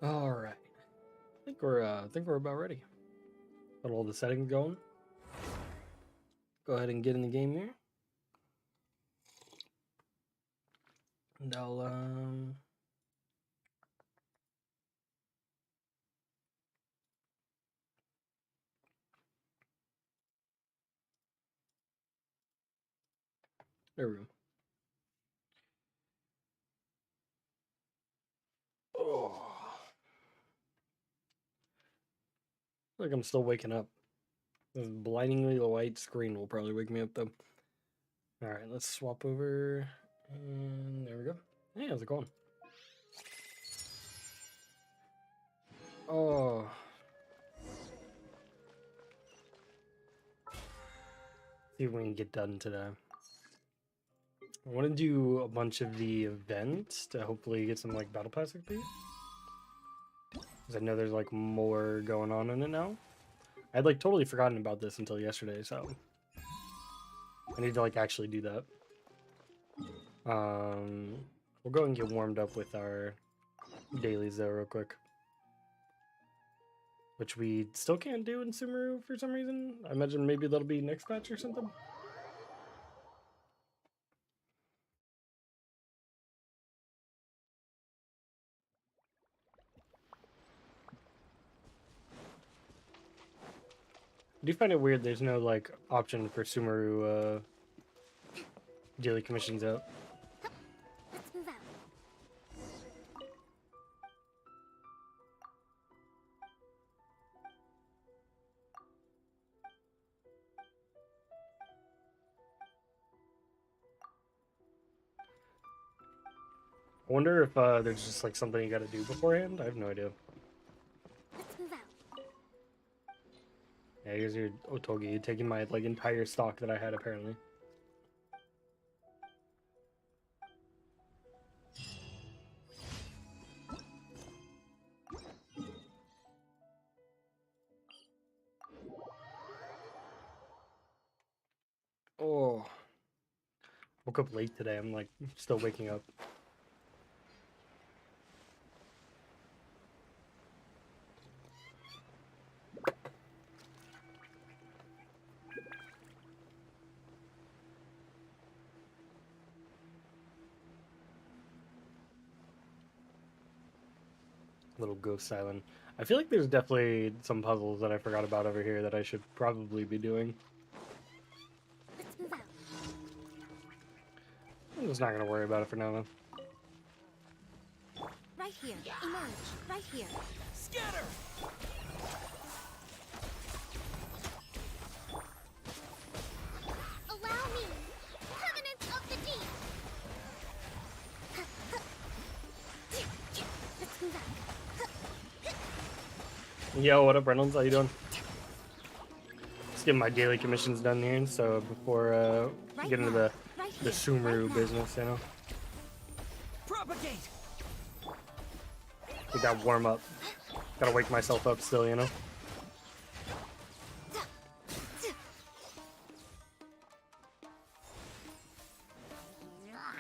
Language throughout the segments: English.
All right. I think we're about ready. Got all the settings going. Go ahead and get in the game here. And I'll there we go. Oh, like I'm still waking up. This blindingly white screen will probably wake me up though. All right, let's swap over, and there we go. Hey, how's it going? Oh, see if we can get done today. I want to do a bunch of the events to hopefully get some like battle pass XP. Because I know there's like more going on in it now. I'd like totally forgotten about this until yesterday, so I need to like actually do that. We'll go and get warmed up with our dailies though real quick. Which we still can't do in Sumeru for some reason. I imagine maybe that'll be next patch or something. I do find it weird there's no like option for Sumeru daily commissions out. Let's move out. I wonder if there's just like something you gotta do beforehand. I have no idea. Let's move out. Yeah, here's your Otogi. You're taking my like entire stock that I had apparently. Oh, woke up late today. I'm like still waking up. Little ghost island. I feel like there's definitely some puzzles that I forgot about over here that I should probably be doing. Let's move out. I'm just not gonna worry about it for now though. Right here. Emerge. Right here. Scatter! Allow me. Covenant of the deep. Let's move out. Yo, what up, Reynolds? How you doing? Just getting my daily commissions done here, so before get into the Sumeru business, you know. Propagate! We got warm up. Gotta wake myself up still, you know.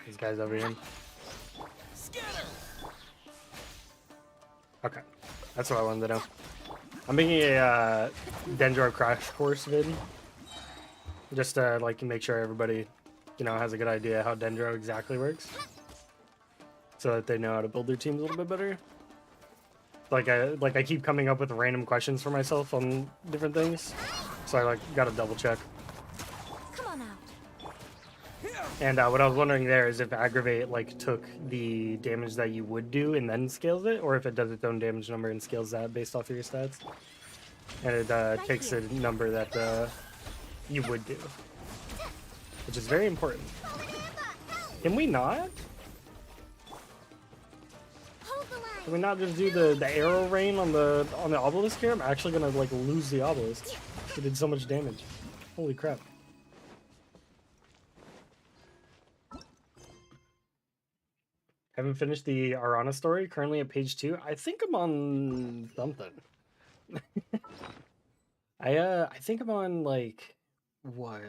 These guys over here. Scatter! Okay, that's what I wanted to know. I'm making a Dendro crash course vid, just to like make sure everybody, you know, has a good idea how Dendro exactly works, so that they know how to build their teams a little bit better. Like I keep coming up with random questions for myself on different things, so I like gotta double check. Come on out. And what I was wondering there is if Aggravate like took the damage that you would do and then scales it, or if it does its own damage number and scales that based off of your stats, and it takes a number that you would do, which is very important. Can we not? Hold the line. Can we not just do the arrow rain on the obelisk here? I'm actually gonna like lose the obelisk. It did so much damage. Holy crap. Haven't finished the Arana story. Currently at page 2. I think I'm on something. I think I'm on like what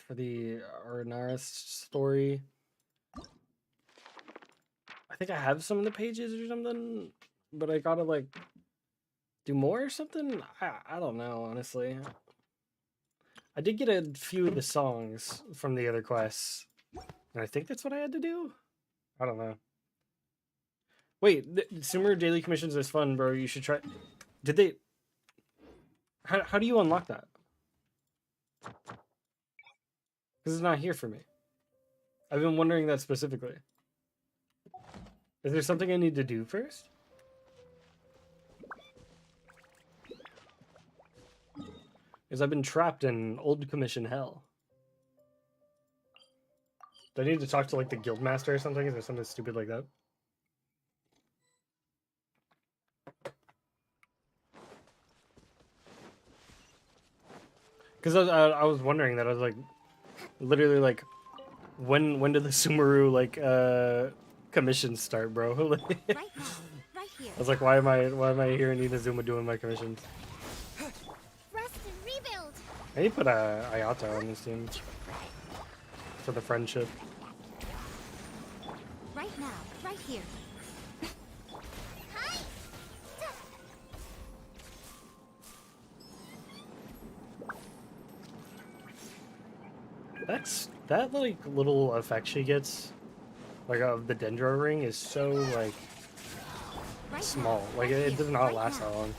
for the Arana story. I think I have some of the pages or something. but I gotta like do more or something. I don't know, honestly. I did get a few of the songs from the other quests, and I think that's what I had to do. I don't know. Wait, the Sumeru daily commissions is fun, bro. You should try. Did they? How do you unlock that? Because it's not here for me. I've been wondering that specifically. Is there something I need to do first? Because I've been trapped in old commission hell. Do I need to talk to like the guild master or something? Is there something stupid like that? Because I was wondering that. I was like, literally like, when did the Sumeru like commissions start, bro? Like, Right now. Right here. I was like, why am I here in Inazuma doing my commissions? Rest and rebuild. I need to put Ayato on this team for the friendship. Right now. Right here. Hi. That like little effect she gets, like of the Dendro ring, is so like Right small. now. Like Right it here. does not Right last now. that long.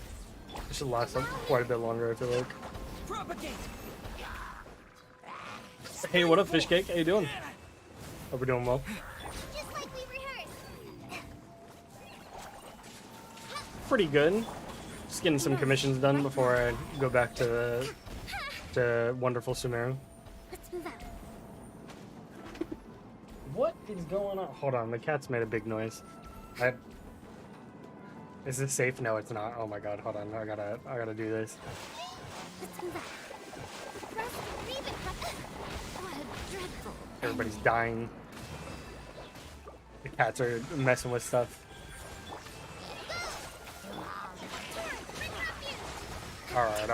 It should last quite a bit longer. I feel like. Propagate. Hey, what up, fish cake? How you doing? Hope we're doing well. Just like we rehearsed. Pretty good. Just getting some commissions done before I go back to wonderful Sumeru. Let's move out. What is going on? Hold on, the cat's made a big noise. Is this safe? No, it's not. Oh my god, hold on. I gotta do this. Let's move out. Rest and rebuild. What a dreadful. Everybody's dying. The cats are messing with stuff. Alright.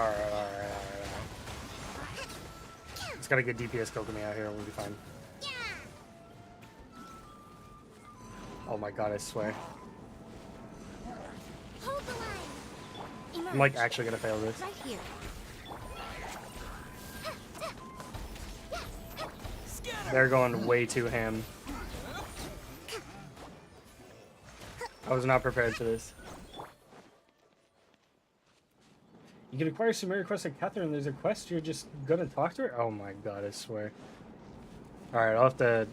It's got a good DPS Kokomi out here, we'll be fine. Yeah. Oh my god, I swear. Hold the line. Emerge. I'm like actually gonna fail this. Right here. Scatter. They're going way too ham. I was not prepared for this. You can acquire Sumeru quest at Catherine. There's a quest you're just gonna talk to her? Oh my god, I swear. Alright, I'll have to...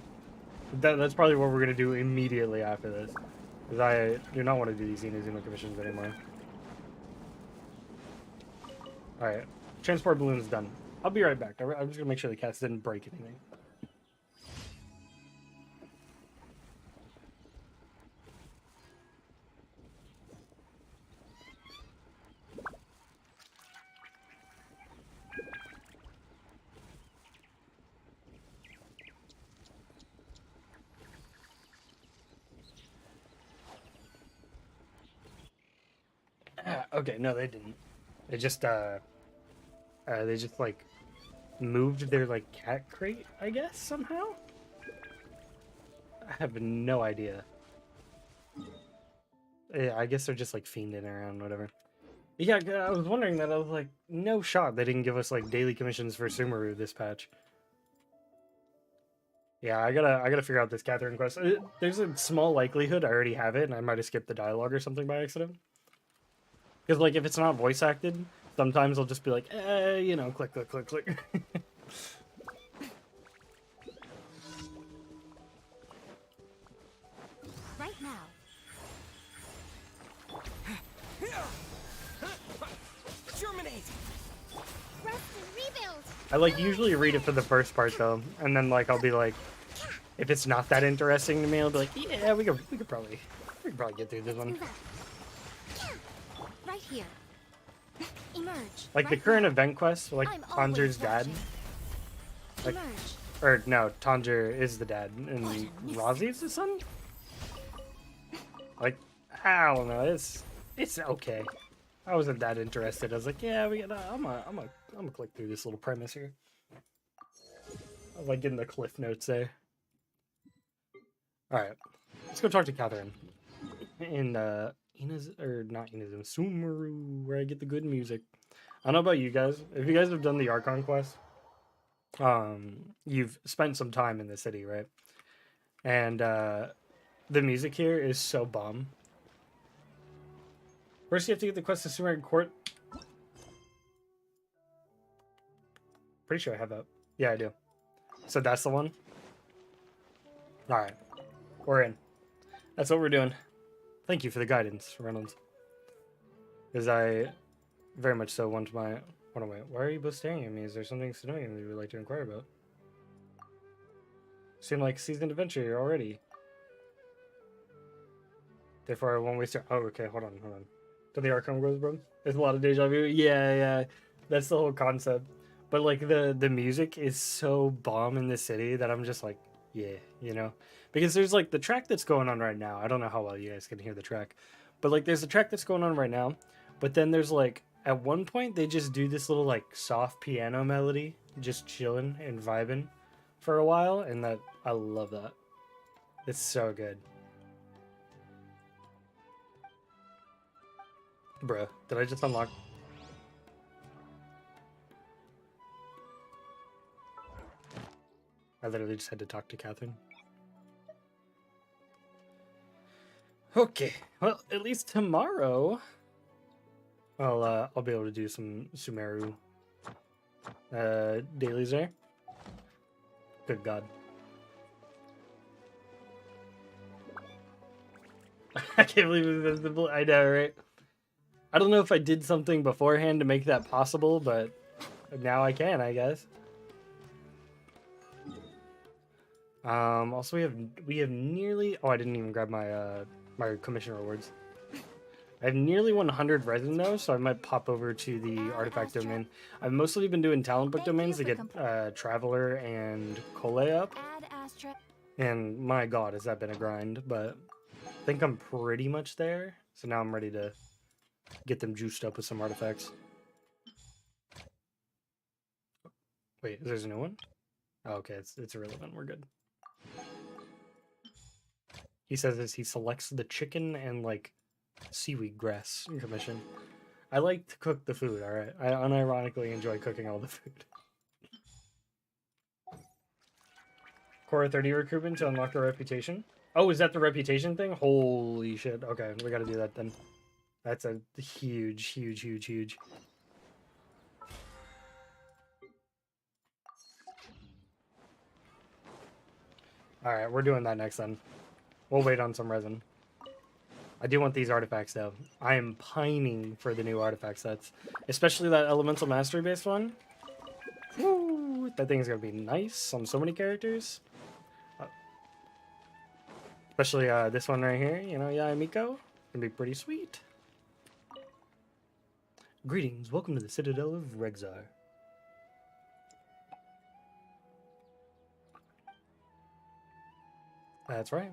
That's probably what we're gonna do immediately after this. Because I do not want to do these Inazuma commissions anymore. Alright, transport balloon is done. I'll be right back. I'm just gonna make sure the cats didn't break anything. Okay, no, they didn't. They just like moved their like cat crate, I guess, somehow. I have no idea. Yeah, I guess they're just like fiending around, whatever. Yeah, I was wondering that. I was like, no shot they didn't give us like daily commissions for Sumeru this patch. Yeah, I gotta figure out this Catherine quest. There's a small likelihood I already have it, and I might have skipped the dialogue or something by accident. Because, like, if it's not voice acted, sometimes I'll just be like, you know, click, click, click, click. Right now. Germinate. Rest and rebuild. I, like, usually read it for the first part, though. And then, like, I'll be like, if it's not that interesting to me, I'll be like, yeah, we could probably get through this one. Move out. Right here. Emerge. Like, the Right current now. event quest, like, I'm always Tanjir's dad. watching. Like, Emerge. or, no, Tanjir is the dad, and Razi's the son? Like, I don't know, it's okay. I wasn't that interested. I was like, yeah, I'm gonna click through this little premise here. I was like getting the cliff notes there. Alright. Let's go talk to Catherine in or not Inazuma, Sumeru, where I get the good music. I don't know about you guys. If you guys have done the Archon quest, you've spent some time in the city, right? And the music here is so bomb. First, you have to get the quest to Sumeru Court. Pretty sure I have that. Yeah, I do. So that's the one. All right, we're in. That's what we're doing. Thank you for the guidance, Reynolds. Because I very much so want my... What am I... Why are you both staring at me? Is there something significant that you would like to inquire about? Seem like seasoned adventure already. Therefore, I won't waste your... Oh, okay, hold on. To the Arkham goes, bro? There's a lot of deja vu. Yeah. That's the whole concept. But, like, the music is so bomb in the city that I'm just like, yeah, you know? Because there's, like, the track that's going on right now. I don't know how well you guys can hear the track. But, like, there's a track that's going on right now. But then there's, like, at one point, they just do this little, like, soft piano melody. Just chilling and vibing for a while. And that, I love that. It's so good. Bruh, did I just unlock... I literally just had to talk to Catherine. Okay, well, at least tomorrow I'll be able to do some Sumeru dailies there. Good God. I can't believe it's visible. I know, right? I don't know if I did something beforehand to make that possible, but now I can, I guess. Also we have nearly... Oh, I didn't even grab my my commission rewards. I have nearly 100 resin though, so I might pop over to the artifact domain. I've mostly been doing talent book domains to get Traveler and Cole up. And my God, has that been a grind, but I think I'm pretty much there. So now I'm ready to get them juiced up with some artifacts. Wait, there's a new one? Oh, okay, it's irrelevant. We're good. He says as he selects the chicken and, like, seaweed grass commission. I like to cook the food, alright? I unironically enjoy cooking all the food. Core 30 recruitment to unlock the reputation. Oh, is that the reputation thing? Holy shit. Okay, we gotta do that then. That's a huge. Alright, we're doing that next then. We'll wait on some resin. I do want these artifacts though. I am pining for the new artifact sets. Especially that elemental mastery based one. Woo! That thing's gonna be nice on so many characters. Especially this one right here, you know, yeah, Miko. Gonna be pretty sweet. Greetings, welcome to the Citadel of Rexar. That's right.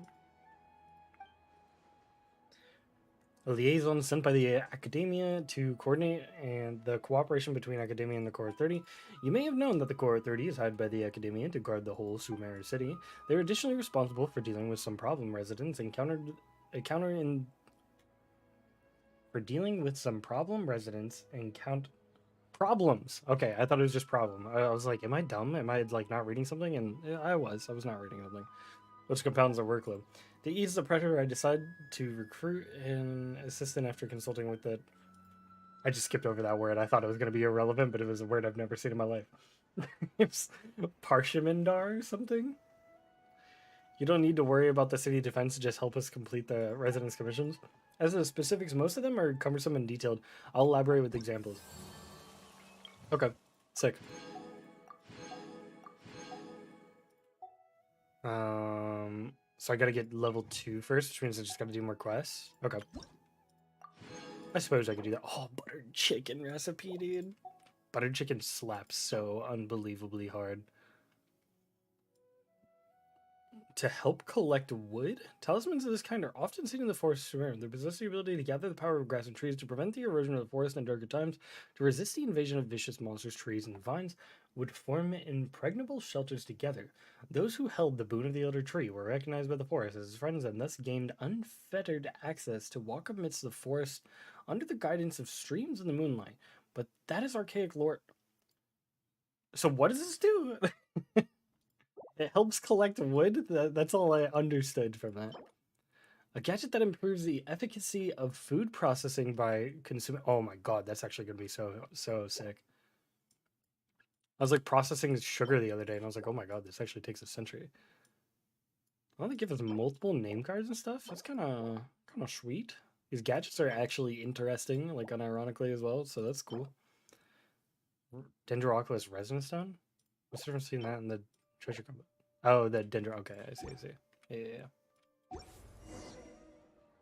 A liaison sent by the Academia to coordinate and the cooperation between Academia and the Core 30. You may have known that the Core 30 is hired by the Academia to guard the whole Sumeru city. They're additionally responsible for dealing with some problem residents problems. Okay, I thought it was just problem. I was like, am I dumb? Am I like not reading something? And I was not reading something. Which compounds the workload. To ease the pressure, I decided to recruit an assistant after consulting with the... I just skipped over that word. I thought it was going to be irrelevant, but it was a word I've never seen in my life. It's Parshimandar or something? You don't need to worry about the city defense to just help us complete the residence commissions. As for the specifics, most of them are cumbersome and detailed. I'll elaborate with examples. Okay, sick. So I gotta get level 2 first, which means I just gotta do more quests. Okay. I suppose I could do that. Oh, buttered chicken recipe, dude. Buttered chicken slaps so unbelievably hard. To help collect wood? Talismans of this kind are often seen in the forest of Sumeru. They possess the ability to gather the power of grass and trees to prevent the erosion of the forest in darker times, to resist the invasion of vicious monsters, trees, and vines. would form impregnable shelters together. Those who held the boon of the Elder Tree were recognized by the forest as friends and thus gained unfettered access to walk amidst the forest under the guidance of streams in the moonlight. But that is archaic lore. So what does this do? It helps collect wood? That's all I understood from that. A gadget that improves the efficacy of food processing by consuming. Oh my god, that's actually gonna be so sick. I was like processing sugar the other day, and I was like, oh my god, this actually takes a century. Well, they give us multiple name cards and stuff. That's kind of sweet. These gadgets are actually interesting, like unironically as well, so that's cool. Dendroculus Resonance Stone? What's the difference between that and the treasure combo? Oh, the Dendro. Okay, I see. Yeah.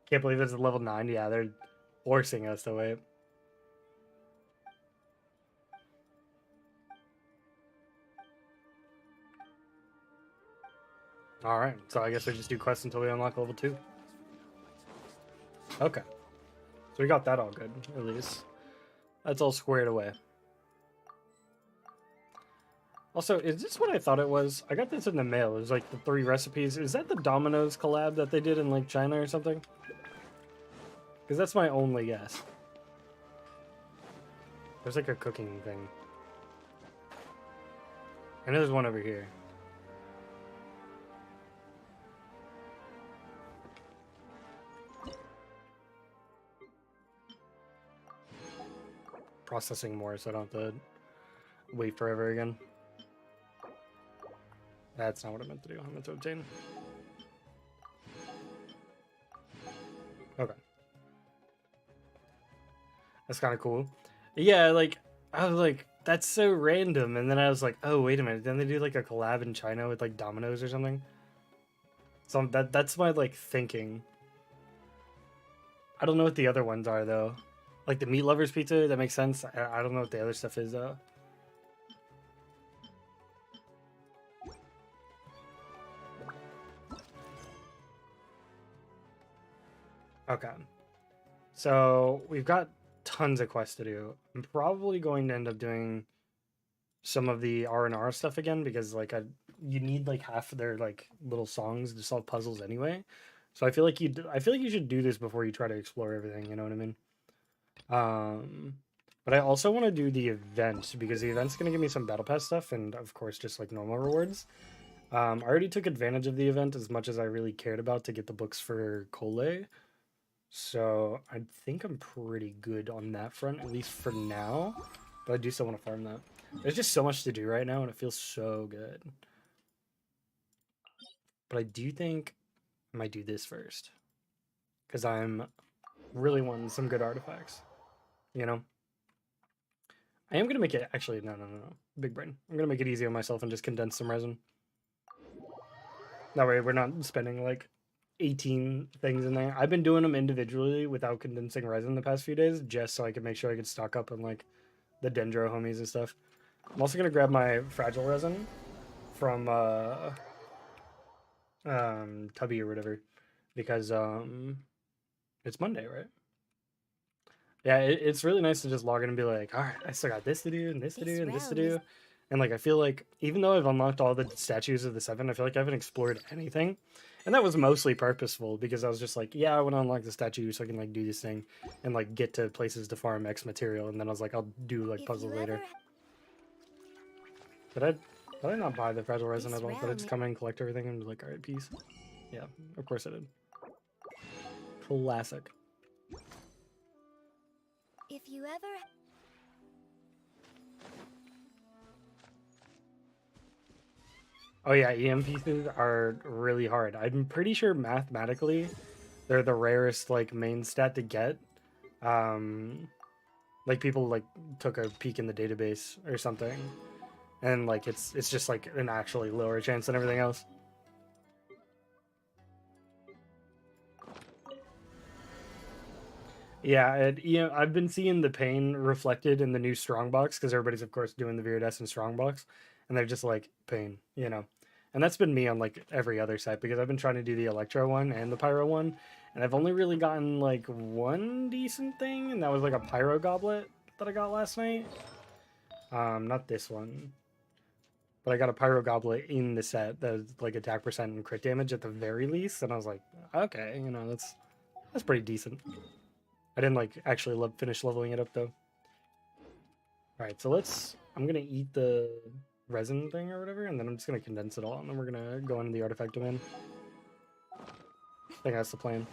Can't believe it's a level 9. Yeah, they're forcing us to wait. Alright, so I guess we just do quests until we unlock level 2. Okay. So we got that all good, at least. That's all squared away. Also, is this what I thought it was? I got this in the mail. It was like the 3 recipes. Is that the Domino's collab that they did in like China or something? Because that's my only guess. There's like a cooking thing. I know there's one over here. Processing more so I don't have to wait forever again. That's not what I meant to do. I meant to obtain. Okay. That's kind of cool. Yeah, like, I was like, that's so random. And then I was like, oh, wait a minute. Then they do like a collab in China with like Domino's or something. So that's my like thinking. I don't know what the other ones are though. Like the Meat Lovers Pizza, that makes sense. I don't know what the other stuff is though. Okay. So we've got tons of quests to do. I'm probably going to end up doing some of the R&R stuff again because like you need like half of their like little songs to solve puzzles anyway. So I feel like you should do this before you try to explore everything, you know what I mean? But I also want to do the event because the event's going to give me some battle pass stuff and of course just like normal rewards. I already took advantage of the event as much as I really cared about to get the books for Cole. So I think I'm pretty good on that front, at least for now. But I do still want to farm that. There's just so much to do right now, and it feels so good. But I do think I might do this first. Because I'm really wanting some good artifacts. You know? I am going to make it... Actually, no. Big brain. I'm going to make it easy on myself and just condense some resin. That way we're not spending, like, 18 things in there. I've been doing them individually without condensing resin the past few days, just so I can make sure I can stock up on, like, the Dendro homies and stuff. I'm also going to grab my fragile resin from, Tubby or whatever, because, it's Monday, right? Yeah, it's really nice to just log in and be like, all right, I still got this to do, and this to do, and this to do. And, like, I feel like, even though I've unlocked all the statues of the 7, I feel like I haven't explored anything. And that was mostly purposeful, because I was just like, yeah, I want to unlock the statue so I can, like, do this thing and, like, get to places to farm X material. And then I was like, I'll do, like, puzzles later. Did I not buy the fragile resin at all? Did I just come in and collect everything and be like, all right, peace? Yeah, of course I did. Classic. If you ever... Oh yeah, EM pieces are really hard. I'm pretty sure mathematically they're the rarest like main stat to get. Like people like took a peek in the database or something, and like it's just like an actually lower chance than everything else. Yeah, I've been seeing the pain reflected in the new Strongbox because everybody's of course doing the Viridescent Strongbox, and they're just like pain, you know. And that's been me on like every other set because I've been trying to do the Electro one and the Pyro one, and I've only really gotten like one decent thing, and that was like a Pyro Goblet that I got last night. Not this one. but I got a Pyro Goblet in the set that's like attack percent and crit damage at the very least, and I was like, okay, you know, that's pretty decent. I didn't like actually finish leveling it up though. All right, so I'm gonna eat the resin thing or whatever, and then I'm just gonna condense it all, and then we're gonna go into the artifact domain. I think that's the plan.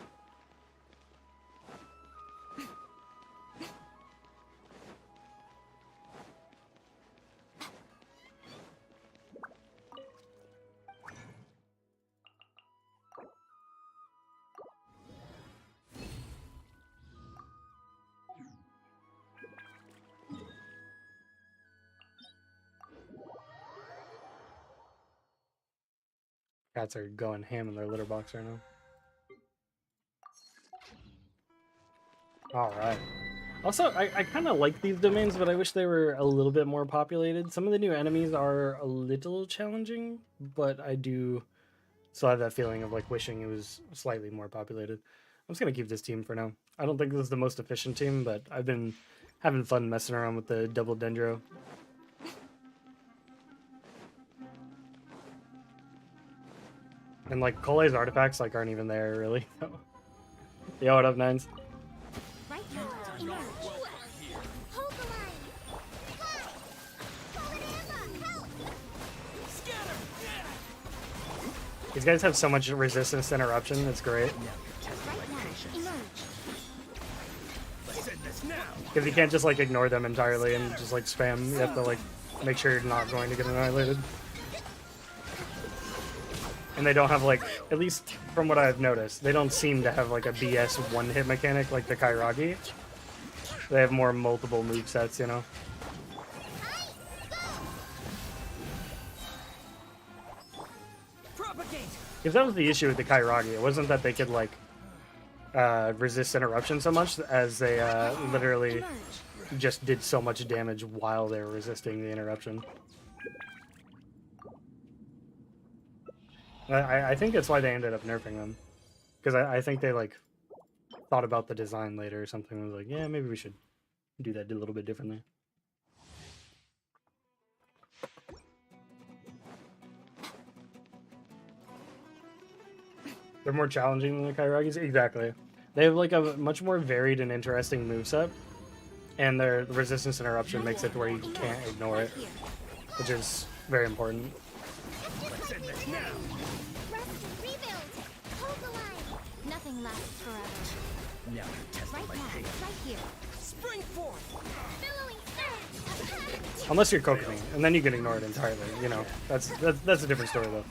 Cats are going ham in their litter box right now. All right. Also, I kind of like these domains, but I wish they were a little bit more populated. Some of the new enemies are a little challenging, but I do still have that feeling of like wishing it was slightly more populated. I'm just gonna keep this team for now. I don't think this is the most efficient team, but I've been having fun messing around with the double dendro. And like Cole's artifacts like aren't even there really. Yo, what up, Nines? Right now, emerge. Hold the line. Fly. Call it Emma. Help. Scatter! These guys have so much resistance to interruption. It's great Right now, emerge. Let's end this now! because you can't just like ignore them entirely and just like spam. You have to like make sure you're not going to get annihilated. And they don't have like, at least from what I've noticed, they don't seem to have like a BS one-hit mechanic like the Kairagi. They have more multiple movesets, you know? Propagate! Because that was the issue with the Kairagi. It wasn't that they could like resist interruption so much as they literally Emerge. just did so much damage while they were resisting the interruption. I think that's why they ended up nerfing them. Because I think they like thought about the design later or something and was like, yeah, maybe we should do that a little bit differently. They're more challenging than the Kairagis? Exactly. They have like a much more varied and interesting moveset, and their resistance interruption makes it to where you can't ignore it, which is very important. Let's end this now! Rest and rebuild. Hold the line. Nothing lasts forever. Now test Right my now, patience. right here. Spring forth! Billowing surge. Unless you're Kokomi, and then you can ignore it entirely. You know, that's a different story though.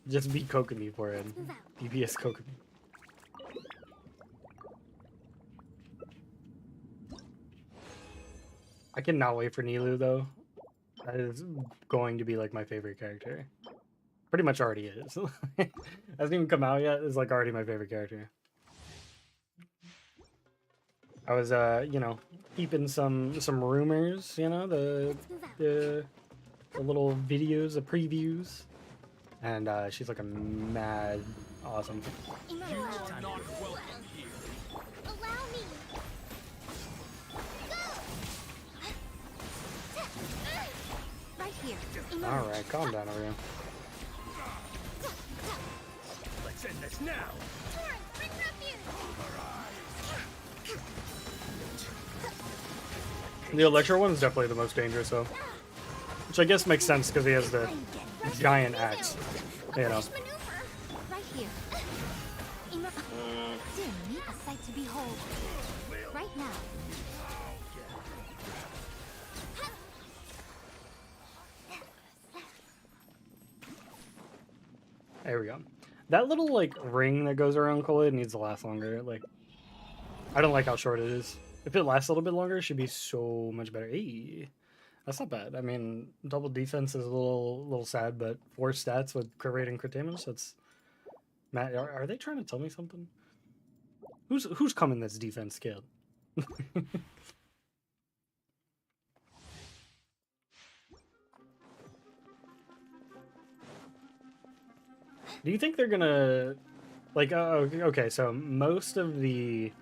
Just be Kokomi for it. DPS Kokomi. I cannot wait for Nilu though. That is going to be like my favorite character. Pretty much already is. Hasn't even come out yet. It's like already my favorite character. I was you know, keeping some rumors, you know, the little videos, the previews. And she's like a mad awesome. Emerge. Not welcome here. Allow me. Go. Right here. Emerge. Alright, calm down over here. Let's end this now! Torrent, bring refuge. The Electro one's definitely the most dangerous though. Which I guess makes sense because he has the giant axe. You know. Fresh maneuver. Right here. Emerge. Dear me, a sight to behold. Right now. There we go. That little like ring that goes around Kool-Aid needs to last longer. Like, I don't like how short it is. If it lasts a little bit longer, it should be so much better. Hey, that's not bad. I mean, double defense is a little sad, but 4 stats with crit rate and crit damage. That's Matt. Are they trying to tell me something? Who's coming this defense kid? Do you think they're gonna like? Okay, so most of the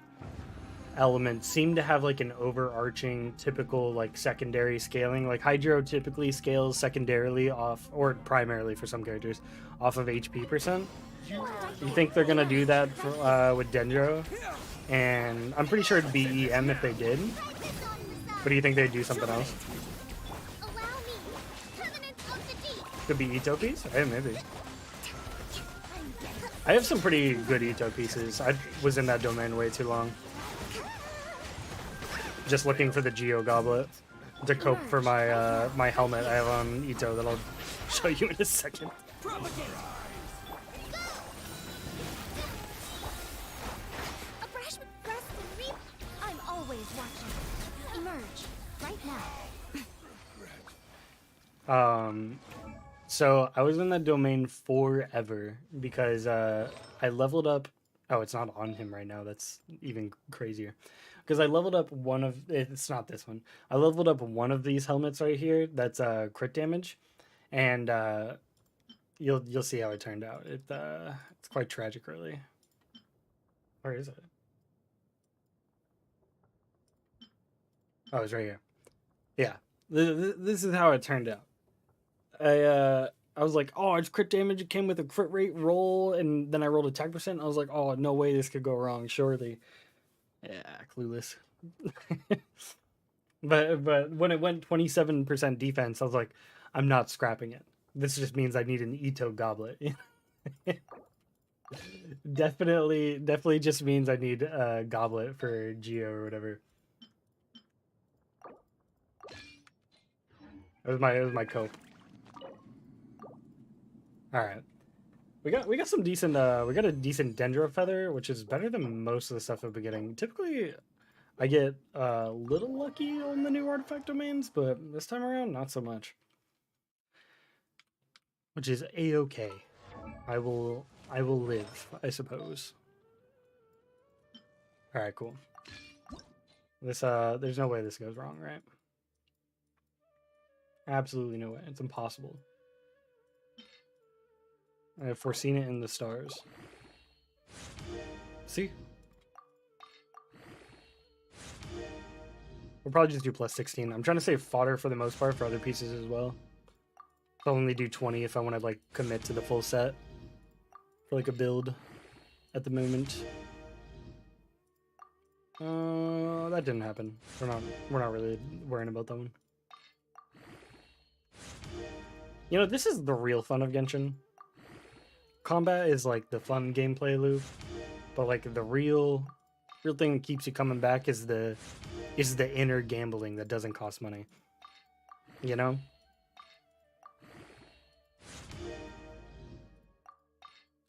elements seem to have like an overarching typical like secondary scaling. Like Hydro typically scales secondarily off, or primarily for some characters, off of HP percent. You think they're gonna do that for, with Dendro? And I'm pretty sure it'd be EM if they did. But do you think they'd do something else? Allow me. Covenant of the deep. Could be Ito piece? Hey, maybe. I have some pretty good Ito pieces. I was in that domain way too long. Just looking for the Geo Goblet to cope for my my helmet I have on Ito that I'll show you in a second. Propagate. A brush with grass and reap. I'm always watching. Emerge right now. So I was in that domain forever because I leveled up. Oh, it's not on him right now. That's even crazier. Because I leveled up one of, it's not this one. I leveled up one of these helmets right here. That's crit damage, and you'll see how it turned out. It's quite tragic, really. Where is it? Oh, it's right here. Yeah, this is how it turned out. I was like, oh, it's crit damage. It came with a crit rate roll, and then I rolled attack percent. I was like, oh, no way this could go wrong. Surely. Yeah, clueless. but when it went 27% defense, I was like, I'm not scrapping it. This just means I need an Ito goblet. definitely just means I need a goblet for Geo or whatever. It was my cope. All right. We got some decent we got a decent Dendro feather, which is better than most of the stuff I've been getting. Typically I get a little lucky on the new artifact domains, but this time around not so much. Which is a-okay. I will live, I suppose. All right, cool. This there's no way this goes wrong, right? Absolutely no way. It's impossible. I have foreseen it in the stars. See? We'll probably just do plus 16. I'm trying to save fodder for the most part for other pieces as well. I'll only do 20 if I want to like commit to the full set for like a build at the moment. That didn't happen. We're not really worrying about that one. You know, this is the real fun of Genshin. Combat is like the fun gameplay loop, but like the real thing that keeps you coming back is the inner gambling that doesn't cost money. You know?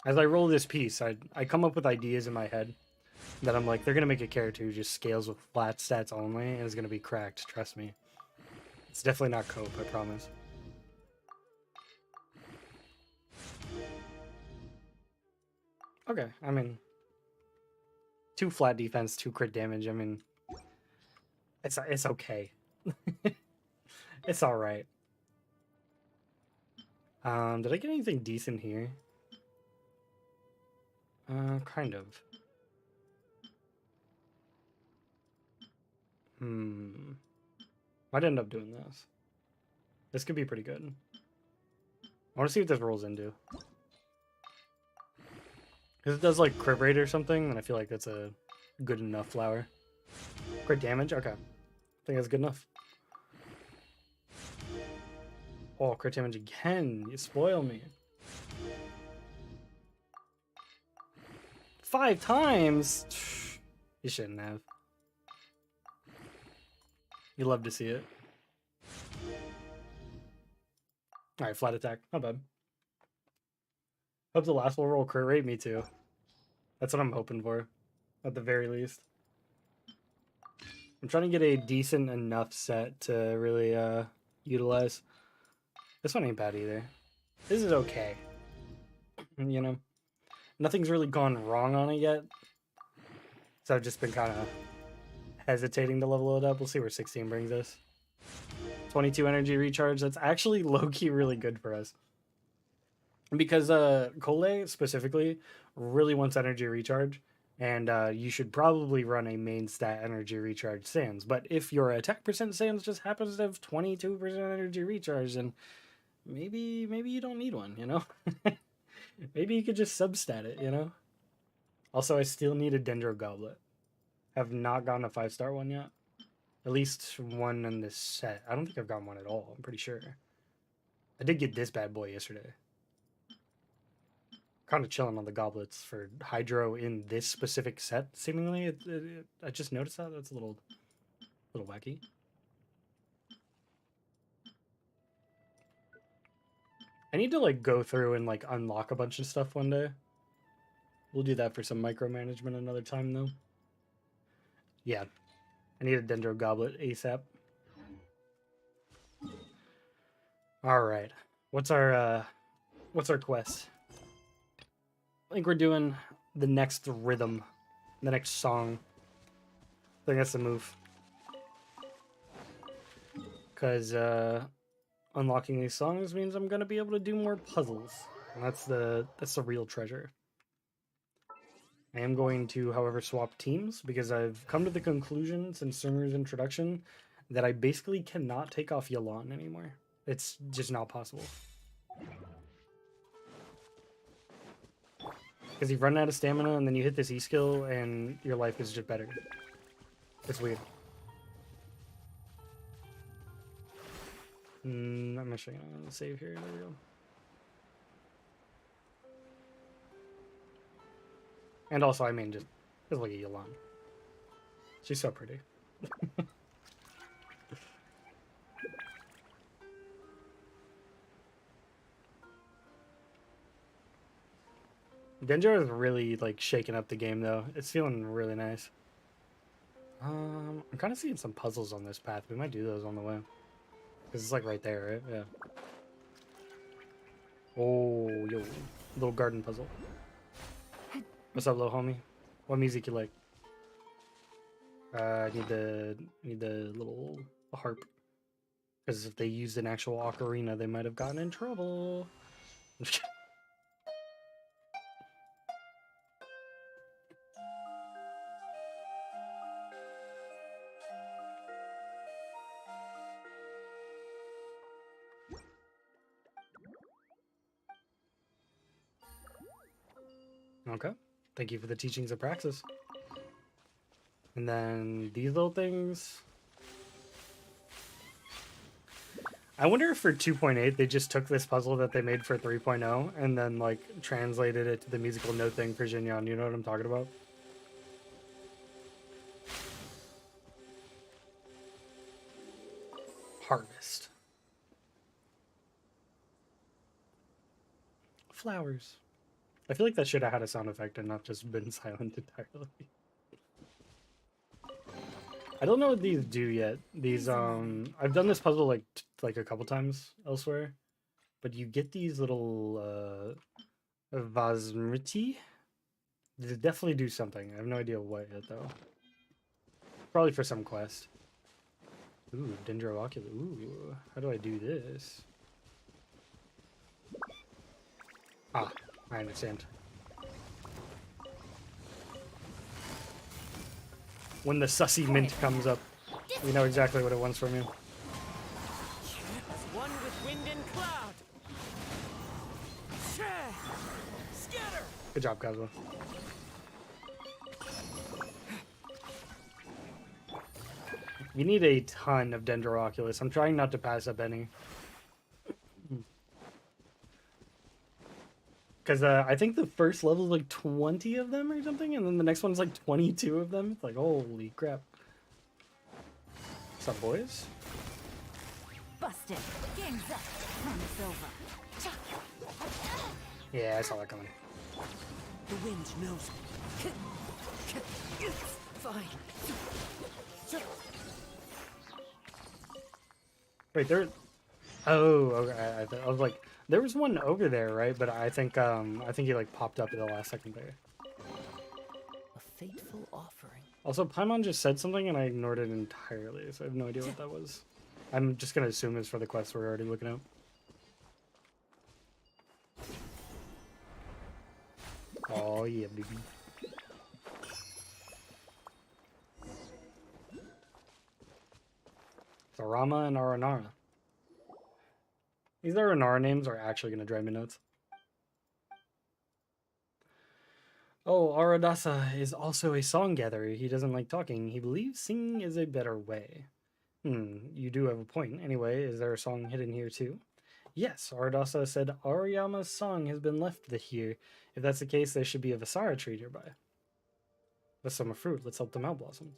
As I roll this piece, I come up with ideas in my head that I'm like, they're gonna make a character who just scales with flat stats only and is gonna be cracked, trust me. It's definitely not cope, I promise. Okay, I mean, 2 flat defense, 2 crit damage. I mean, it's okay. It's all right. Did I get anything decent here? Kind of. Might end up doing this. This could be pretty good. I want to see what this rolls into. Because it does like crit rate or something, and I feel like that's a good enough flower. Crit damage? Okay. I think that's good enough. Oh, crit damage again. You spoil me. 5 times? You shouldn't have. You love to see it. Alright, flat attack. Not bad. Hope the last will roll crit rate, me too. That's what I'm hoping for, at the very least. I'm trying to get a decent enough set to really utilize. This one ain't bad either. This is okay. You know? Nothing's really gone wrong on it yet. So I've just been kind of hesitating to level it up. We'll see where 16 brings us. 22 energy recharge. That's actually low-key really good for us. Because Cole specifically really wants energy recharge, And you should probably run a main stat energy recharge Sands. But if your attack percent Sands just happens to have 22% energy recharge, then maybe you don't need one, you know? Maybe you could just substat it, you know? Also, I still need a Dendro Goblet. Have not gotten a 5-star one yet. At least one in this set. I don't think I've gotten one at all, I'm pretty sure. I did get this bad boy yesterday. Kind of chilling on the goblets for Hydro in this specific set, seemingly. I just noticed that. That's a little wacky. I need to like go through and like unlock a bunch of stuff one day. We'll do that for some micromanagement another time though. Yeah. I need a Dendro Goblet ASAP. Alright. What's our quest? I think we're doing the next rhythm. The next song. I think that's the move. Because unlocking these songs means I'm gonna be able to do more puzzles. And that's the real treasure. I am going to, however, swap teams because I've come to the conclusion since Sumeru's introduction that I basically cannot take off Yelan anymore. It's just not possible. Because you run out of stamina and then you hit this E skill and your life is just better. It's weird. I'm actually gonna save here. There we go. And also, I mean, just look at Yelan. She's so pretty. Dendro is really like shaking up the game though. It's feeling really nice. I'm kind of seeing some puzzles on this path. We might do those on the way. Because it's like right there, right? Yeah. Oh, yo. Little garden puzzle. What's up, little homie? What music you like? I need the little harp. Because if they used an actual ocarina, they might have gotten in trouble. Okay. Thank you for the teachings of praxis. And then these little things. I wonder if for 2.8 they just took this puzzle that they made for 3.0 and then like translated it to the musical note thing for Jinyan. You know what I'm talking about? Harvest. Flowers. I feel like that should have had a sound effect and not just been silent entirely. I don't know what these do yet. These I've done this puzzle like a couple times elsewhere, but you get these little Vasmriti. They definitely do something. I have no idea what yet though. Probably for some quest. Ooh, Dendro Ocula. Ooh, how do I do this? Ah, I understand. When the sussy mint comes up, we know exactly what it wants from you. One with wind and cloud. Scatter. Good job, Cosmo. You need a ton of Dendroculus. I'm trying not to pass up any. Because I think the first level is like 20 of them or something, and then the next one's like 22 of them. It's like, holy crap. What's up, boys? Busted. Game's up. Promise over. Yeah, I saw that coming. The wind knows me. Fine. Wait, there... Oh, okay. I was like... There was one over there, right? But I think he like popped up at the last second there. A fateful offering. Also, Paimon just said something and I ignored it entirely, so I have no idea what that was. I'm just gonna assume it's for the quest we're already looking at. Oh yeah, baby. Arama and Aranara. These Aranara names are actually going to drive me nuts. Oh, Aradasa is also a song gatherer. He doesn't like talking. He believes singing is a better way. You do have a point. Anyway, is there a song hidden here too? Yes, Aradasa said Ariyama's song has been left here. If that's the case, there should be a Vasara tree nearby. With some fruit, let's help them out, Blossoms.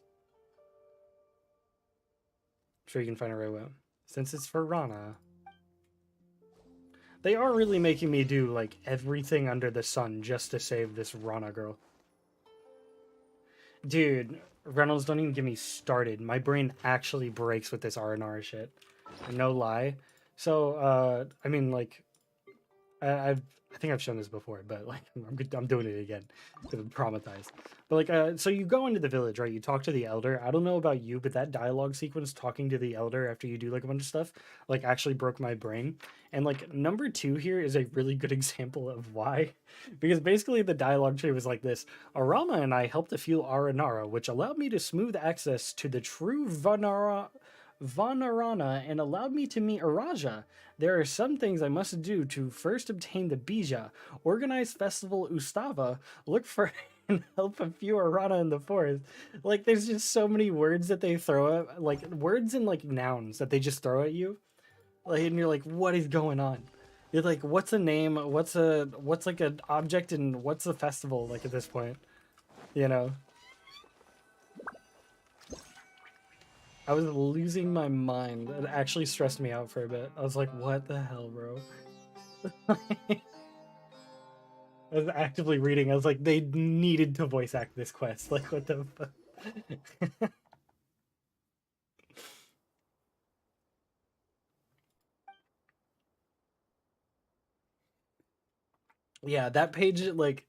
I'm sure you can find a right way. Since it's for Rana. They are really making me do, like, everything under the sun just to save this Rana girl. Dude, Reynolds, don't even get me started. My brain actually breaks with this R&R shit. No lie. So, I mean, like, I think I've shown this before, but like I'm doing it again because I'm traumatized. But like, so you go into the village, right? You talk to the elder. I don't know about you, but that dialogue sequence talking to the elder after you do like a bunch of stuff, like actually broke my brain. And like number 2 here is a really good example of why, because basically the dialogue tree was like this: Arama and I helped to fuel Aranara, which allowed me to smooth access to the true Vanarana and allowed me to meet Araja. There are some things I must do to first obtain the Bija, organize festival Ustava, look for and help a few Arana in the forest. Like, there's just so many words that they throw at, like, words and, like, nouns that they just throw at you. Like, and you're like, what is going on? You're like, what's a name? What's like an object and what's a festival, like, at this point? You know? I was losing my mind. It actually stressed me out for a bit. I was like, what the hell, bro? I was actively reading. I was like, they needed to voice act this quest. Like, what the fuck? Yeah, that page, like,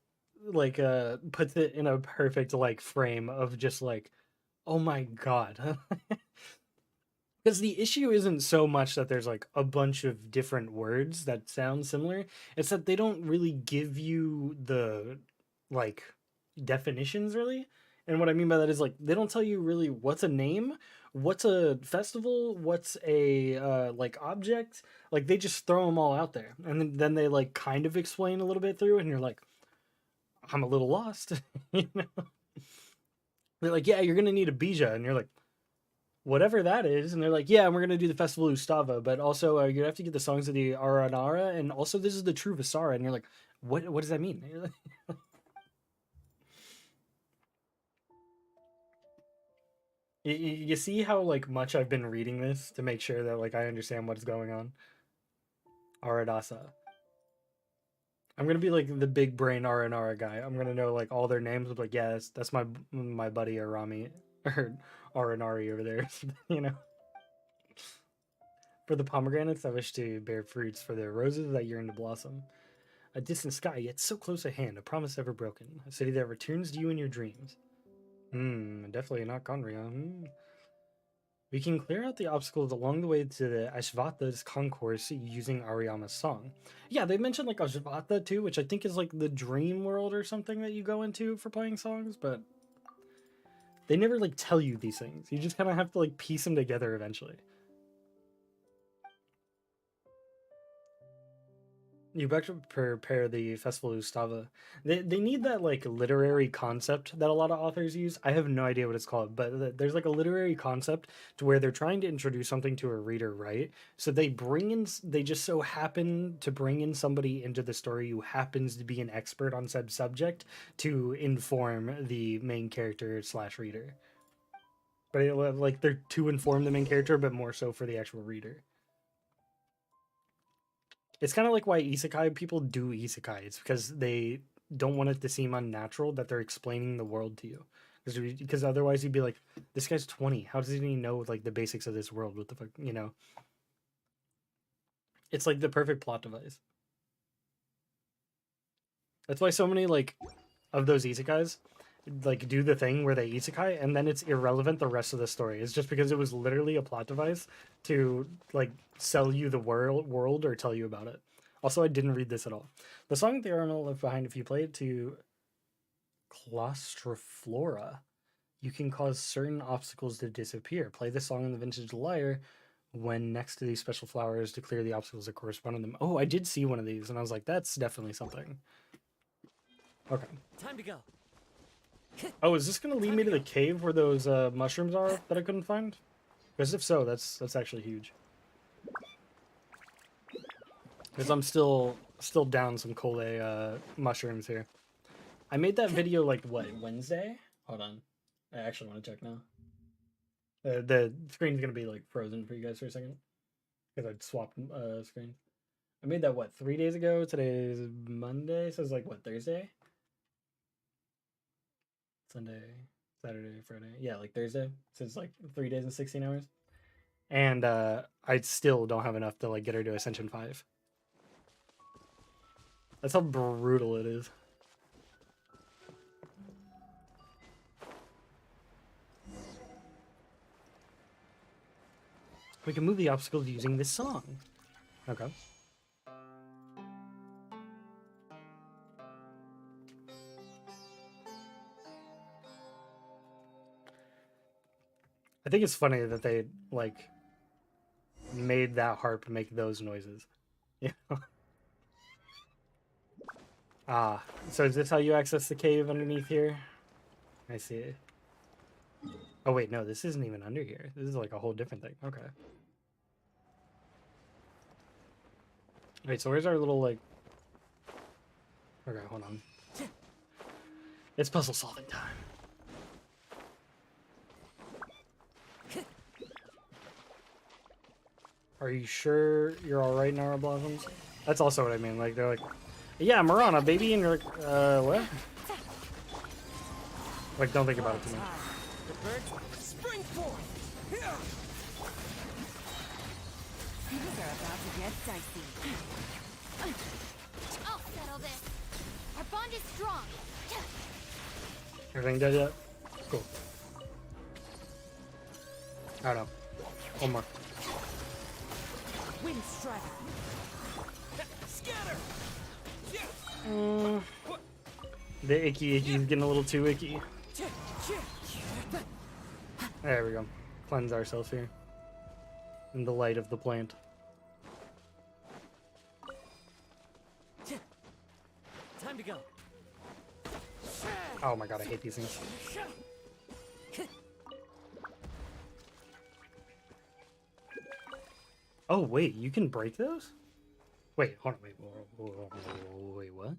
puts it in a perfect, like, frame of just, like, oh my god. Because the issue isn't so much that there's like a bunch of different words that sound similar. It's that they don't really give you the like definitions really. And what I mean by that is like they don't tell you really what's a name, what's a festival, what's a like object. Like they just throw them all out there, and then they like kind of explain a little bit through, and you're like, I'm a little lost. You know? They're like, yeah, you're gonna need a bija, and you're like, whatever that is, and they're like, yeah, we're gonna do the festival Ustava, but also you have to get the songs of the Aranara, and also this is the true Vasara, and you're like, what does that mean? You see how like much I've been reading this to make sure that like I understand what's going on. Aradasa. I'm gonna be like the big brain Aranara guy. I'm gonna know like all their names. I'm like, yeah, that's my buddy Arami or Aranari over there. You know. For the pomegranates, I wish to bear fruits. For the roses that yearn to blossom. A distant sky, yet so close at hand. A promise ever broken. A city that returns to you in your dreams. Definitely not Conria. We can clear out the obstacles along the way to the Ashvata's concourse using Ariyama's song. Yeah, they mentioned like Ashvata too, which I think is like the dream world or something that you go into for playing songs, but they never like tell you these things. You just kind of have to like piece them together eventually. You better prepare the Festival Ustava. They need that like literary concept that a lot of authors use. I have no idea what it's called, but there's like a literary concept to where they're trying to introduce something to a reader, right? So they just so happen to bring in somebody into the story who happens to be an expert on said subject to inform the main character slash reader. But like they're to inform the main character, but more so for the actual reader. It's kind of like why isekai people do isekai. It's because they don't want it to seem unnatural that they're explaining the world to you. Because otherwise you'd be like, this guy's 20. How does he know like the basics of this world? What the fuck, you know? It's like the perfect plot device. That's why so many like of those isekais like do the thing where they isekai and then it's irrelevant the rest of the story. It's just because it was literally a plot device to like sell you the world or tell you about it. Also, I didn't read this at all. The song The Arnold left behind, if you play it to Claustroflora, you can cause certain obstacles to disappear. Play the song in the Vintage Lyre when next to these special flowers to clear the obstacles that correspond to them. Oh, I did see one of these, and I was like, that's definitely something. Okay. Time to go. Oh, is this gonna lead me to the cave where those mushrooms are that I couldn't find? Because if so, that's actually huge. Because I'm still down some Kole mushrooms here. I made that video like what, Wednesday? Hold on, I actually want to check now. The screen's gonna be like frozen for you guys for a second because I'd swapped screens. I made that what, 3 days ago? Today is Monday, so it's like what, Thursday? Sunday, Saturday, Friday. Yeah, like Thursday. So it's like 3 days and 16 hours. And I still don't have enough to like get her to Ascension 5. That's how brutal it is. We can move the obstacles using this song. Okay. I think it's funny that they like made that harp make those noises. Yeah. Ah, so is this how you access the cave underneath here? I see it. Oh wait, no, this isn't even under here. This is like a whole different thing. Okay. Wait, so where's our little like... Okay, hold on. It's puzzle solving time. Are you sure you're alright now, Blossoms? That's also what I mean. Like, they're like, yeah, Marana, baby, and you're like, what? Like, don't think about it too much. The birds spring forth. Things are about to get dicey. I'll settle this. Our bond is strong. Everything dead yet? Cool. I don't know. One more. Wind strider. Scatter. The icky's getting a little too icky. There we go. Cleanse ourselves here. In the light of the plant. Time to go. Oh my god, I hate these things. Oh wait, you can break those? Wait, hold on, wait, what?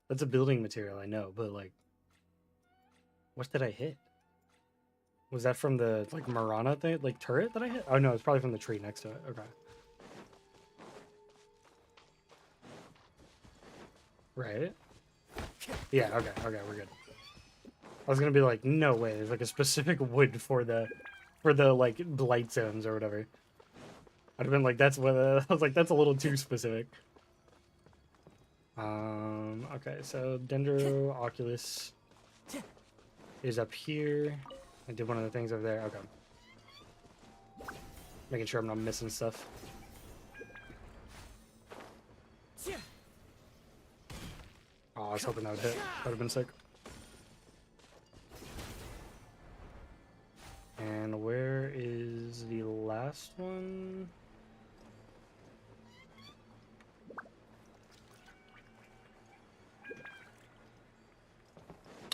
That's a building material, I know, but like, what did I hit? Was that from the like Marana thing, like turret that I hit? Oh no, it's probably from the tree next to it. Okay. Right? Yeah, okay, we're good. I was gonna be like, no way, there's like a specific wood for the like blight zones or whatever. I'd have been like, that's what I was like, that's a little too specific. Okay, so Dendro Oculus is up here. I did one of the things over there. Okay. Making sure I'm not missing stuff. Oh, I was hoping that would hit. That would have been sick. And where is the last one?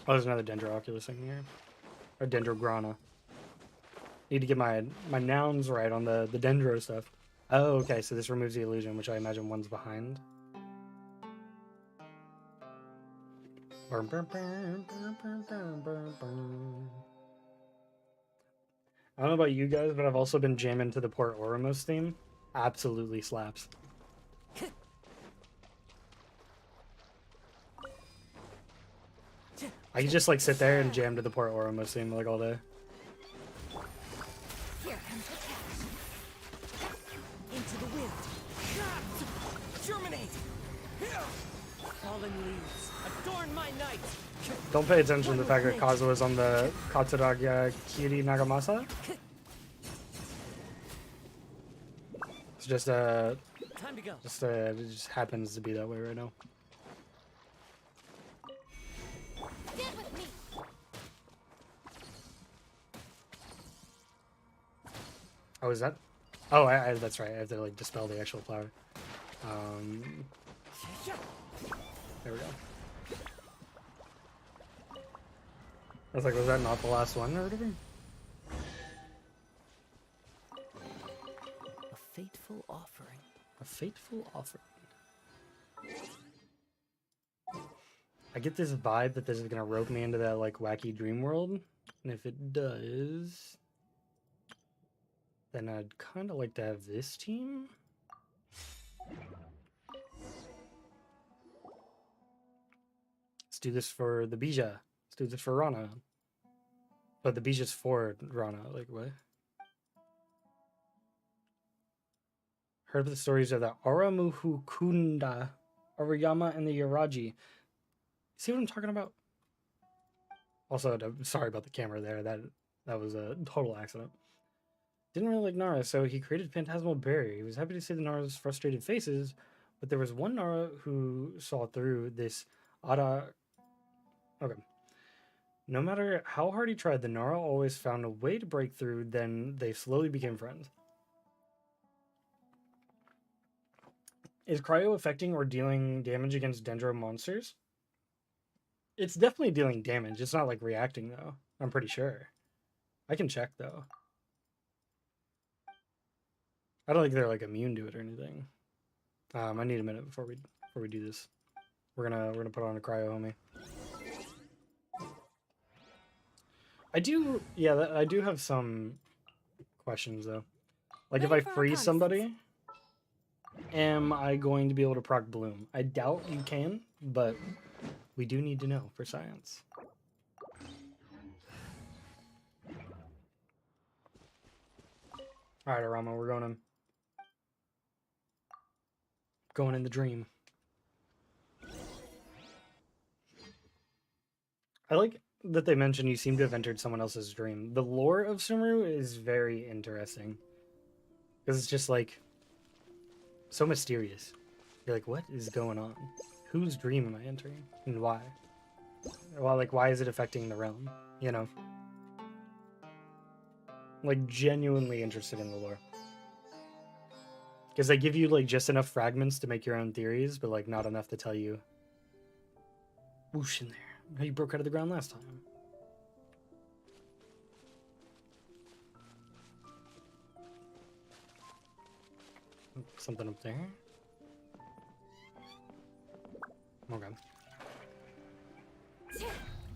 Oh, there's another Dendro-Oculus thing here. Or Dendrograna. Need to get my nouns right on the Dendro stuff. Oh, okay, so this removes the illusion, which I imagine one's behind. I don't know about you guys, but I've also been jamming to the Port Oromos theme. Absolutely slaps. I could just like sit there and jam to the Port Oromos theme like all day. Here comes the catch. Into the wind. Germinate. Fallen leaves adorn my night. Don't pay attention to the fact that Kazuha's on the Katsuragi Kiri Nagamasa. It's just Time to go. it just happens to be that way right now. Stand with me. Oh, is that? Oh, that's right. I have to like dispel the actual flower. There we go. I was like, was that not the last one or whatever? A fateful offering. A fateful offering. I get this vibe that this is gonna rope me into that like wacky dream world, and if it does, then I'd kind of like to have this team. Let's do this for the Bija. Let's do this for Rana. But the Bija's for Rana. Like what? Heard of the stories of the Aramuhukunda, Aruyama, and the Yaraji. See what I'm talking about? Also, sorry about the camera there. That was a total accident. Didn't really like Nara, so he created Phantasmal Barrier. He was happy to see the Nara's frustrated faces, but there was one Nara who saw through this Ada. Okay. No matter how hard he tried, the Nara always found a way to break through, then they slowly became friends. Is Cryo affecting or dealing damage against Dendro monsters? It's definitely dealing damage. It's not like reacting, though. I'm pretty sure. I can check, though. I don't think they're like immune to it or anything. I need a minute before we do this. We're gonna put on a cryo, homie. I do have some questions though. Like if I freeze somebody, am I going to be able to proc bloom? I doubt you can, but we do need to know for science. All right, Arama, we're going in the dream. I like that they mentioned you seem to have entered someone else's dream. The lore of Sumeru is very interesting. Because it's just like so mysterious. You're like, what is going on? Whose dream am I entering? And why? Well, like, why is it affecting the realm? You know? Like, genuinely interested in the lore. Because they give you, like, just enough fragments to make your own theories, but, like, not enough to tell you. Whoosh in there. How you broke out of the ground last time. Something up there. Okay.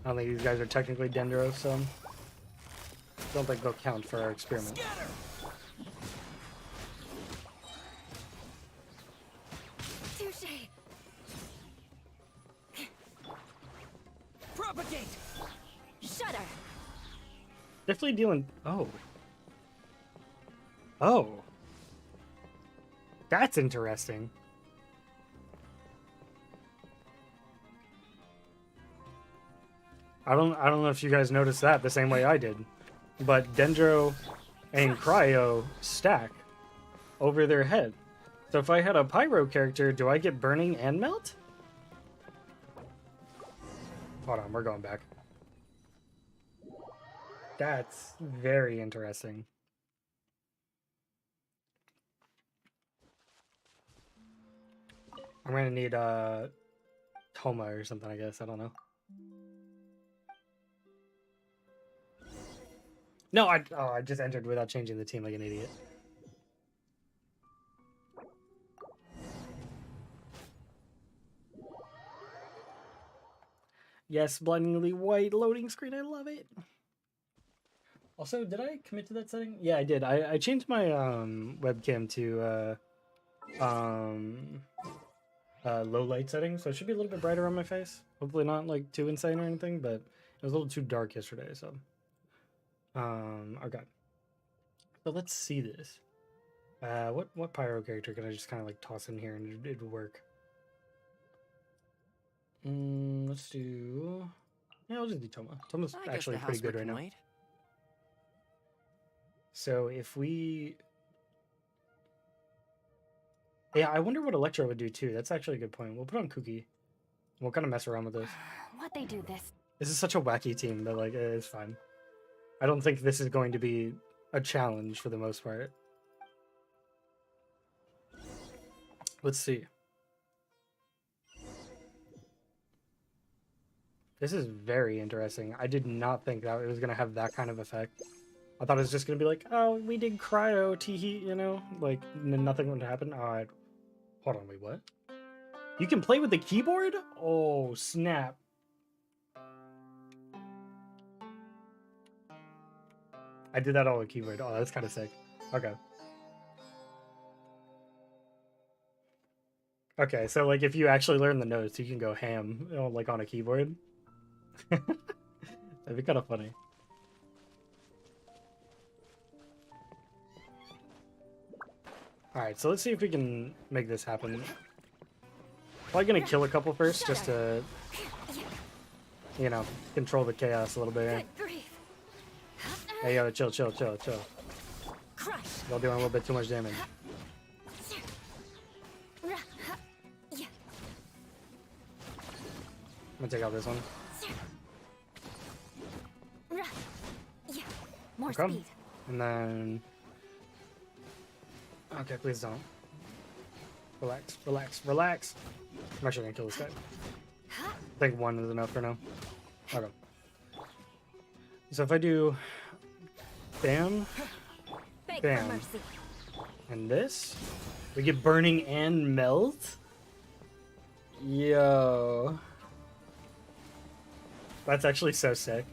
I don't think these guys are technically Dendros, so don't think they'll count for our experiment. Touché. Propagate. Shudder. Definitely dealing. Oh. Oh. That's interesting. I don't know if you guys noticed that the same way I did, but Dendro and Cryo stack over their head. So if I had a Pyro character, do I get Burning and Melt? Hold on, we're going back. That's very interesting. I'm gonna need Toma or something, I guess. I don't know. No, I just entered without changing the team like an idiot. Yes, blindingly white loading screen. I love it. Also, did I commit to that setting? Yeah, I did. I changed my webcam to low light setting, so it should be a little bit brighter on my face. Hopefully not like too insane or anything, but it was a little too dark yesterday, so okay. So let's see this. What pyro character can I just kind of like toss in here and it'd work? Let's do. Yeah, I'll just do Toma. Toma's actually pretty good right now. Wait. So if we. Yeah, I wonder what Electro would do too. That's actually a good point. We'll put on Kuki. We'll kind of mess around with this. What they do this? This is such a wacky team, but like it's fine. I don't think this is going to be a challenge for the most part. Let's see. This is very interesting. I did not think that it was going to have that kind of effect. I thought it was just going to be like, oh, we did cryo, teehee, you know? Like, nothing would happen. Hold on, wait, what? You can play with the keyboard? Oh, snap. I did that all with keyboard. Oh, that's kind of sick. Okay. Okay, so, like, if you actually learn the notes, you can go ham, you know, like, on a keyboard. That'd be kind of funny. Alright, so let's see if we can make this happen. Probably gonna kill a couple first, just to, you know, control the chaos a little bit here. Hey, yo, chill. Y'all doing a little bit too much damage. I'm gonna take out this one. More Okay. speed. And then... Okay, please don't. Relax. I'm actually gonna kill this guy. I think one is enough for now. Okay. So if I do... Bam. Beg for Bam. mercy. And this... We get burning and melt? Yo. That's actually so sick.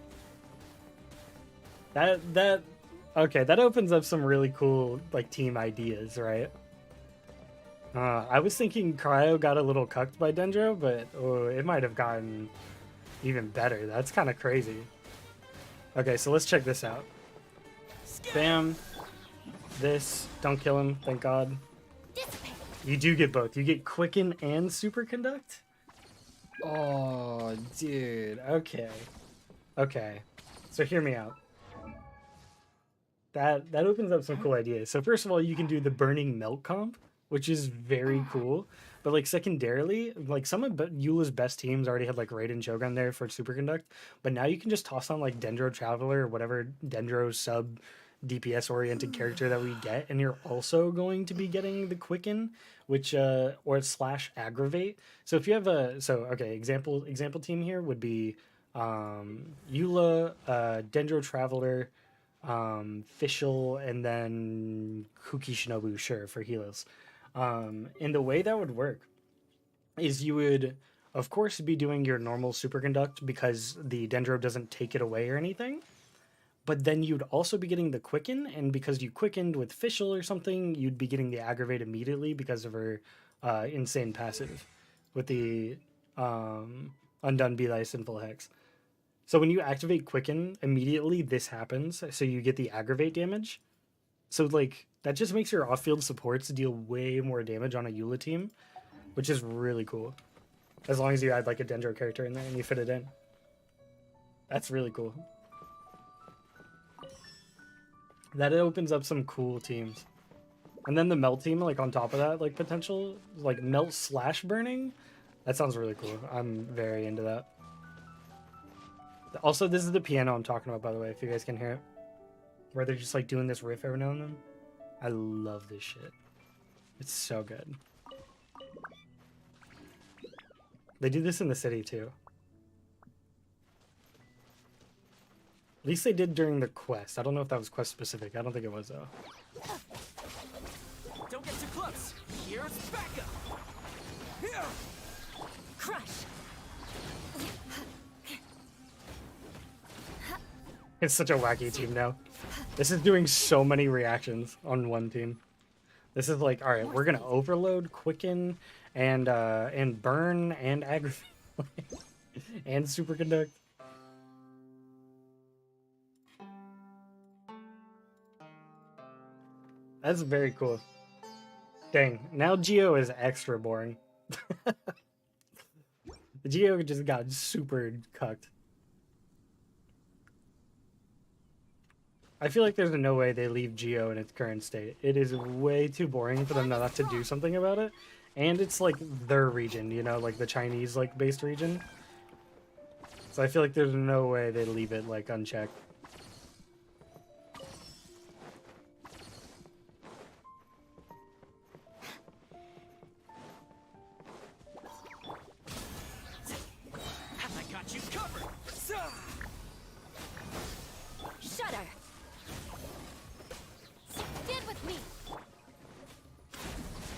Okay, that opens up some really cool, like, team ideas, right? I was thinking Cryo got a little cucked by Dendro, but it might have gotten even better. That's kind of crazy. Okay, so let's check this out. Bam. This. Don't kill him, thank God. Dissipate. You do get both. You get Quicken and Superconduct? Oh, dude. Okay. Okay. So hear me out. That opens up some cool ideas. So first of all, you can do the Burning Melt comp, which is very cool. But like secondarily, like some of Eula's best teams already had like Raiden Shogun there for Superconduct, but now you can just toss on like Dendro Traveler or whatever Dendro sub DPS oriented character that we get, and you're also going to be getting the Quicken, which or slash aggravate. So if you have example team here would be Eula, Dendro Traveler, Fischl, and then Kuki Shinobu, sure, for healers. And the way that would work is you would, of course, be doing your normal Superconduct because the Dendro doesn't take it away or anything. But then you'd also be getting the Quicken, and because you quickened with Fischl or something, you'd be getting the Aggravate immediately because of her insane passive with the Undone Be Thy Sinful Hex. So when you activate Quicken, immediately this happens, so you get the Aggravate damage. So, like, that just makes your off-field supports deal way more damage on a Eula team, which is really cool. As long as you add, like, a Dendro character in there and you fit it in. That's really cool. That opens up some cool teams. And then the Melt team, like, on top of that, like, potential, like, Melt slash Burning, that sounds really cool. I'm very into that. Also, this is the piano I'm talking about, by the way, if you guys can hear it. Where they're just, like, doing this riff every now and then. I love this shit. It's so good. They do this in the city, too. At least they did during the quest. I don't know if that was quest specific. I don't think it was, though. Don't get too close. Here's backup. Here. Crush. It's such a wacky team now. This is doing so many reactions on one team. This is like, all right, we're gonna overload, quicken, and burn, and aggravate, and superconduct. That's very cool. Dang, now Geo is extra boring. The Geo just got super cucked. I feel like there's no way they leave Geo in its current state. It is way too boring for them not to do something about it. And it's like their region, you know, like the Chinese like based region. So I feel like there's no way they leave it like unchecked.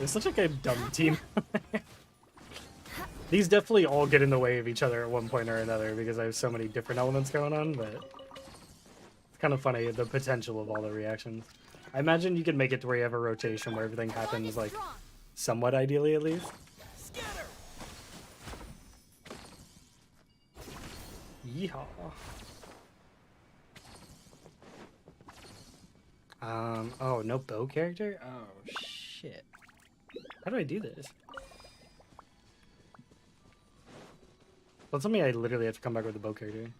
It's such like a dumb team. These definitely all get in the way of each other at one point or another because I have so many different elements going on, but it's kind of funny, the potential of all the reactions. I imagine you can make it to where you have a rotation where everything happens, like, somewhat ideally at least. Yeehaw. Oh, no bow character? Oh, shit. How do I do this? Well, tell me I literally have to come back with a bow character.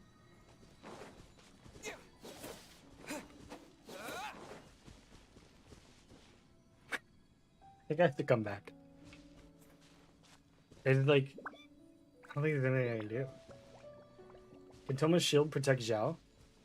I think I have to come back. It's like, I don't think there's anything I can do. Can Toma's shield protect Zhao?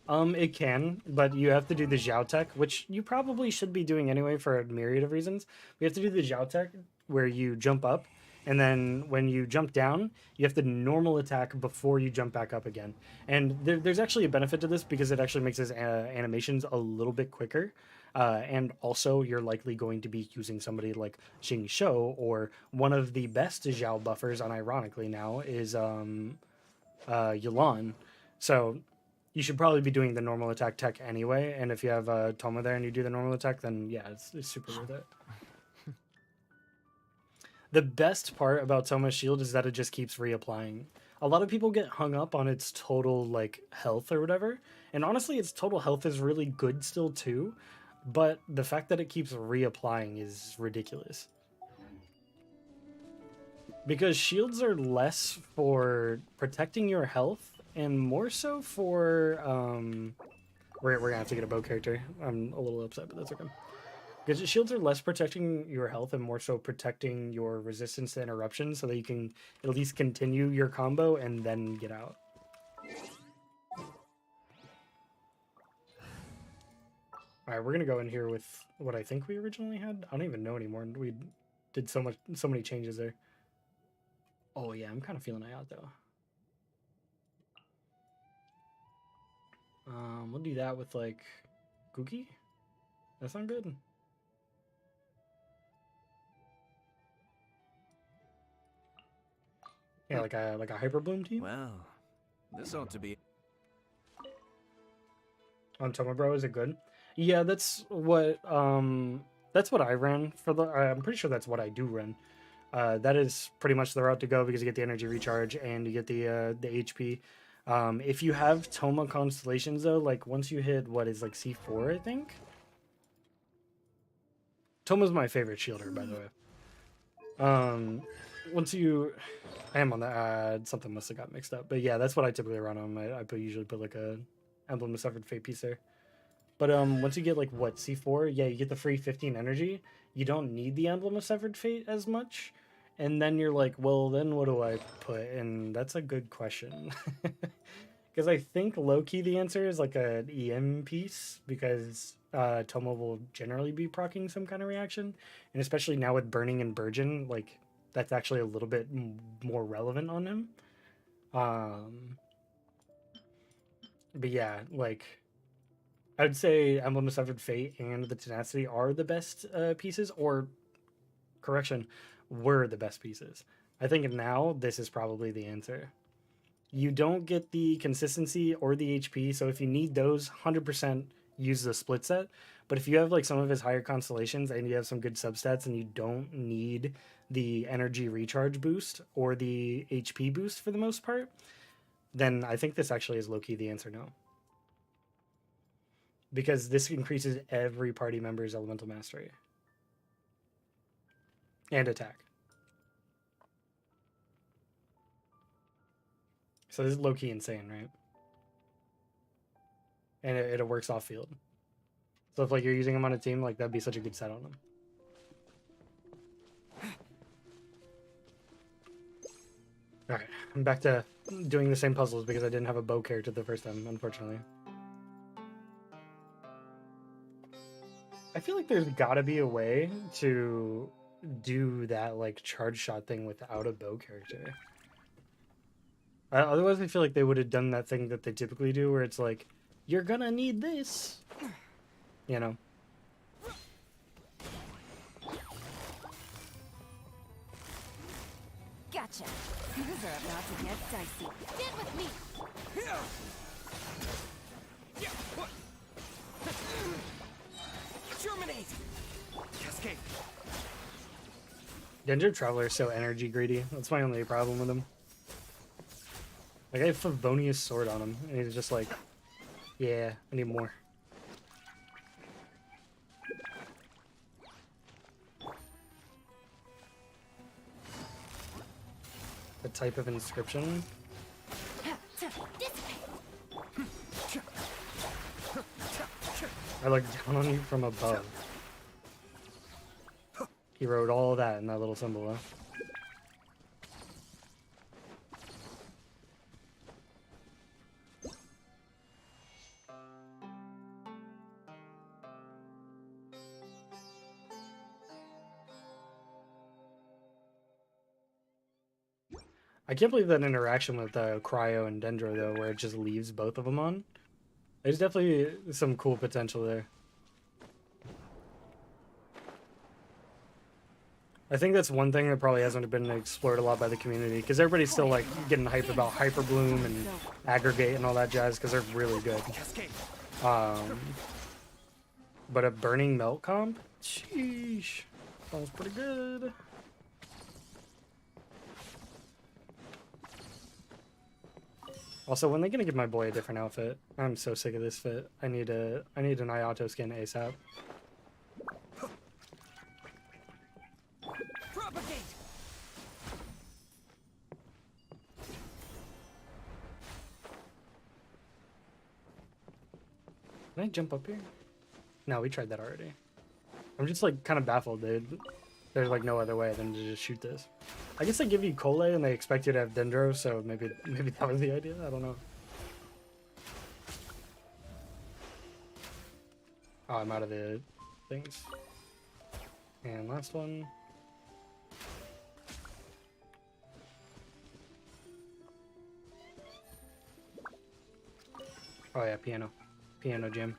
It can, but you have to do the Zhao tech, which you probably should be doing anyway for a myriad of reasons. You have to do the Zhao tech where you jump up, and then when you jump down, you have to normal attack before you jump back up again. And there's actually a benefit to this because it actually makes his animations a little bit quicker. And also, you're likely going to be using somebody like Xing Shou, or one of the best Zhao buffers, unironically now, is Yulan. So you should probably be doing the normal attack tech anyway, and if you have Toma there and you do the normal attack, then yeah, it's super worth it. The best part about Toma's shield is that it just keeps reapplying. A lot of people get hung up on its total like health or whatever, and honestly its total health is really good still too, but the fact that it keeps reapplying is ridiculous. Because shields are less for protecting your health and more so for we're gonna have to get a bow character. I'm a little upset, but that's okay. Because shields are less protecting your health and more so protecting your resistance to interruption, so that you can at least continue your combo and then get out. All right, we're gonna go in here with what I think we originally had. I don't even know anymore. We did so many changes there. Oh yeah, I'm kind of feeling it out though. We'll do that with like Gookie. That sound good? Yeah, like a Hyper Bloom team. Well, this ought to be. On Tomabro, is it good? Yeah, that's what I ran for the. I'm pretty sure that's what I do run. That is pretty much the route to go because you get the energy recharge and you get the HP. If you have Toma constellations though, like once you hit what is like C4, I think. Toma's my favorite shielder, by the way. Once you, I am on the something must have got mixed up, but yeah, that's what I typically run on. I usually put like a Emblem of Suffered Fate piece there. But once you get like what C4, yeah, you get the free 15 energy. You don't need the Emblem of Severed Fate as much. And then you're like, well, then what do I put? And that's a good question. Because I think low-key the answer is like an EM piece, because Toma will generally be proccing some kind of reaction. And especially now with Burning and Burgeon, like that's actually a little bit more relevant on him. But yeah, like I would say Emblem of Severed Fate and the Tenacity are the best pieces, or correction, were the best pieces. I think now this is probably the answer. You don't get the consistency or the HP, so if you need those, 100% use the split set. But if you have like some of his higher constellations and you have some good substats and you don't need the energy recharge boost or the HP boost for the most part, then I think this actually is low-key the answer now. Because this increases every party member's elemental mastery. And attack. So this is low-key insane, right? And it works off field. So if like you're using him on a team, like that'd be such a good set on him. Alright, I'm back to doing the same puzzles because I didn't have a bow character the first time, unfortunately. I feel like there's gotta be a way to do that like charge shot thing without a bow character. Otherwise, I feel like they would have done that thing that they typically do where it's like, you're gonna need this. You know? Gotcha. Things are about to get dicey. Stand with me. Germinate! Cascade! Dendro Traveler is so energy greedy. That's my only problem with him. Like, I have Favonius Sword on him, and he's just like, yeah, I need more. The type of inscription. I look down on you from above. He wrote all of that in that little symbol, huh? I can't believe that interaction with Cryo and Dendro, though, where it just leaves both of them on. There's definitely some cool potential there. I think that's one thing that probably hasn't been explored a lot by the community, because everybody's still like getting hype about Hyper Bloom and Aggregate and all that jazz, because they're really good. But a Burning Melt comp? Sheesh. Sounds pretty good. Also, when they gonna give my boy a different outfit? I'm so sick of this fit. I need an Ayato skin ASAP. Propagate! Can I jump up here? No, we tried that already. I'm just like kind of baffled, dude. There's like no other way than to just shoot this. I guess they give you Kole and they expect you to have Dendro, so maybe that was the idea. I don't know. Oh, I'm out of the things. And last one. Oh yeah, piano. Piano jam.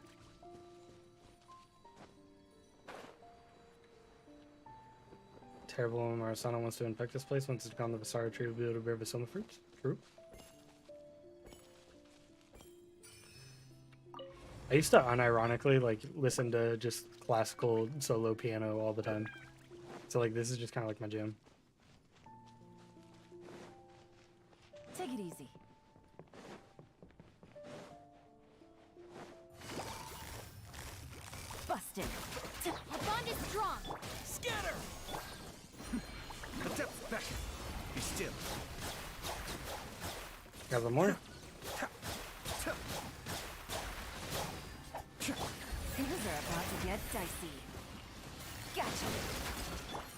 Terrible when Marasana wants to infect this place. Once it's gone, the Visara tree will be able to bear Visoma fruits. True. I used to unironically like listen to just classical solo piano all the time. So like this is just kind of like my jam. Take it easy. Busted. Our bond is strong. Scatter! Adept back. Be still. Got one more. Things are about to get dicey. Gotcha.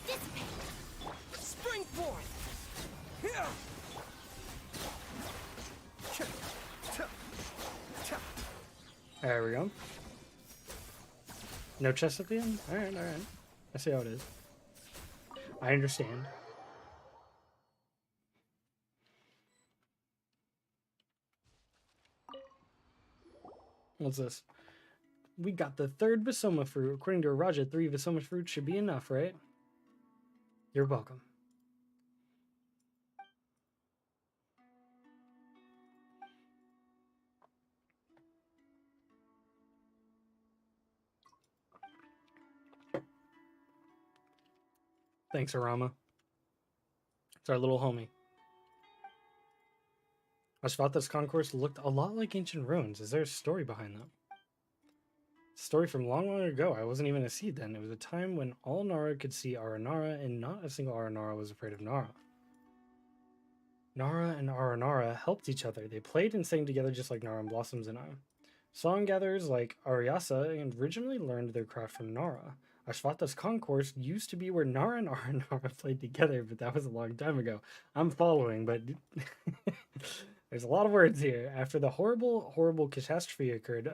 Dissipate. Spring forth! Here! There we go. No chest at the end? Alright, alright. I see how it is. I understand. What's this? We got the third Visoma fruit. According to Raja, 3 Visoma fruits should be enough, right? You're welcome. Thanks, Arama. It's our little homie. Ashvata's concourse looked a lot like ancient ruins. Is there a story behind that? Story from long, long ago. I wasn't even a seed then. It was a time when all Nara could see Aranara, and not a single Aranara was afraid of Nara. Nara and Aranara helped each other. They played and sang together just like Nara and Blossoms and I. Song gatherers like Ariasa originally learned their craft from Nara. Ashvata's concourse used to be where Nara and Aranara played together, but that was a long time ago. I'm following, but there's a lot of words here. After the horrible, horrible catastrophe occurred,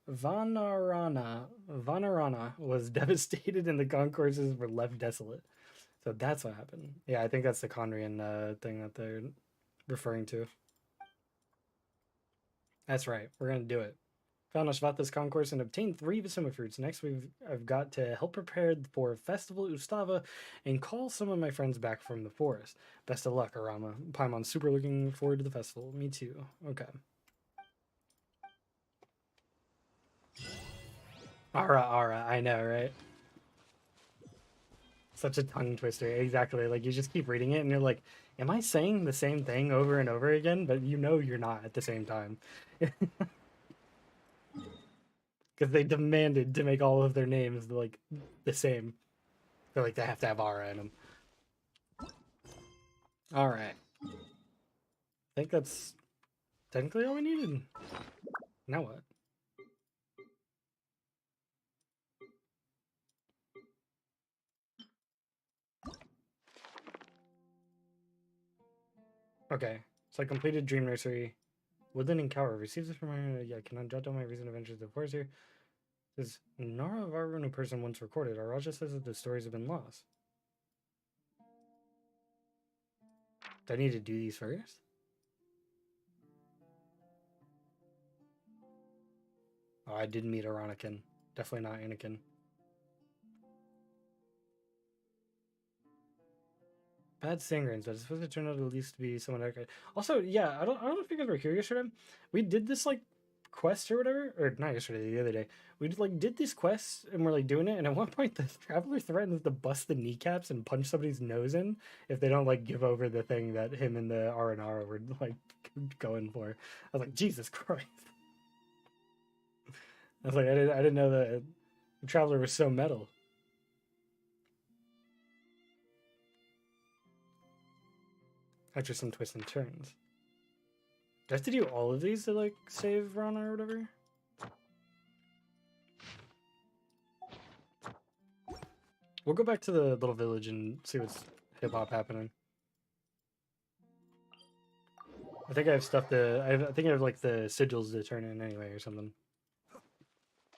Vanarana was devastated and the concourses were left desolate. So that's what happened. Yeah, I think that's the Conrian thing that they're referring to. That's right. We're going to do it. Found Ashvath's concourse and obtained 3 Visuma fruits. Next, I've got to help prepare for Festival Ustava and call some of my friends back from the forest. Best of luck, Arama. Paimon's super looking forward to the festival. Me too. Okay. Ara, I know, right? Such a tongue twister. Exactly. Like, you just keep reading it and you're like, am I saying the same thing over and over again? But you know you're not at the same time. Because they demanded to make all of their names, like, the same. They're like, they have to have Ara in them. Alright. I think that's technically all we needed. Now what? Okay. So I completed Dream Nursery. Woodland and Cower. Receives this from my... Yeah, can I jot down my recent adventures of course here? Says, Nara Varun, a person once recorded. Our Raja says that the stories have been lost. Do I need to do these first? Oh, I did meet Aronican. Definitely not Anakin. Bad Sangrins, but it's supposed to turn out at least to be somewhat accurate. Also, yeah, I don't know if you guys were here yesterday. We did this like quest or whatever, or not yesterday, the other day. We did these quests and we're like doing it, and at one point the traveler threatens to bust the kneecaps and punch somebody's nose in if they don't like give over the thing that him and the Aranara were like going for. I was like, Jesus Christ. I was like, I didn't know that the traveler was so metal. After some twists and turns. Do I have to do all of these to like save Rana or whatever? We'll go back to the little village and see what's hip hop happening. I think I have stuff to. I think I have like the sigils to turn in anyway or something.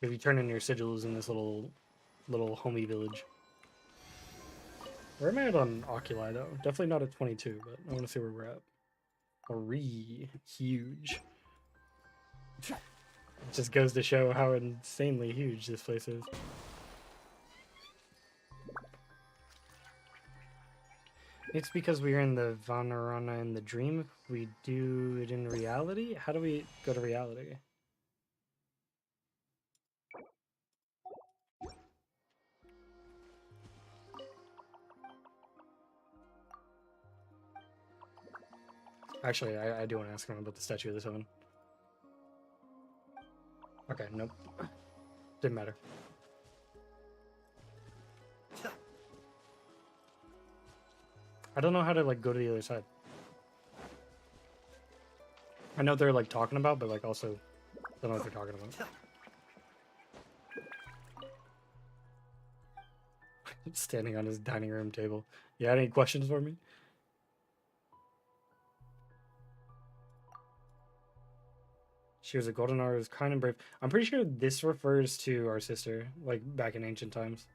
If you turn in your sigils in this little homey village. Where am I at on Oculi though? Definitely not at 22, but I want to see where we're at. Huge. It just goes to show how insanely huge this place is. It's because we are in the Vanarana in the dream. If we do it in reality, how do we go to reality? Actually, I do want to ask him about the Statue of the Seven. Okay, nope. Didn't matter. I don't know how to like go to the other side. I know they're like talking about, but like also don't know what they're talking about. Standing on his dining room table. You had any questions for me? She was a golden hour, was kind and brave. I'm pretty sure this refers to our sister, like back in ancient times.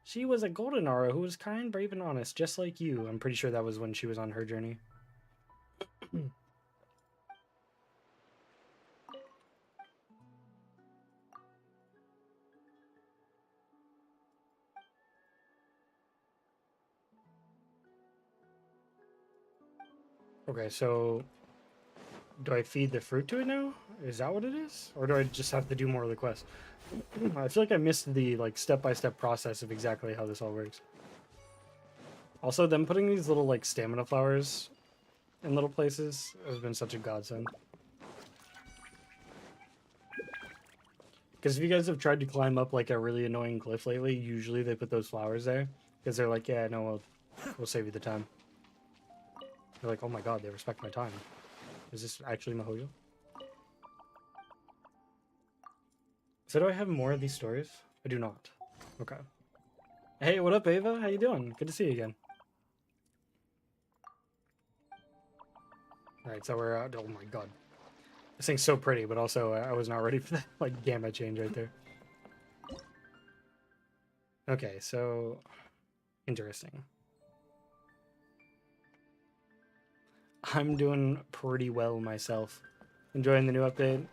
She was a golden aura who was kind, brave, and honest, just like you. I'm pretty sure that was when she was on her journey. Okay, so do I feed the fruit to it now? Is that what it is? Or do I just have to do more of the quest? I feel like I missed the like step-by-step process of exactly how this all works. Also, them putting these little like stamina flowers in little places has been such a godsend. Because if you guys have tried to climb up like a really annoying cliff lately, usually they put those flowers there. Because they're like, yeah, no, we'll save you the time. They're like, oh my god, they respect my time. Is this actually Mahojo? So do I have more of these stories? I do not. Okay. Hey, what up, Ava? How you doing? Good to see you again. Alright, so we're out. Oh my god. This thing's so pretty, but also I was not ready for that like gamma change right there. Okay, so interesting. I'm doing pretty well myself. Enjoying the new update.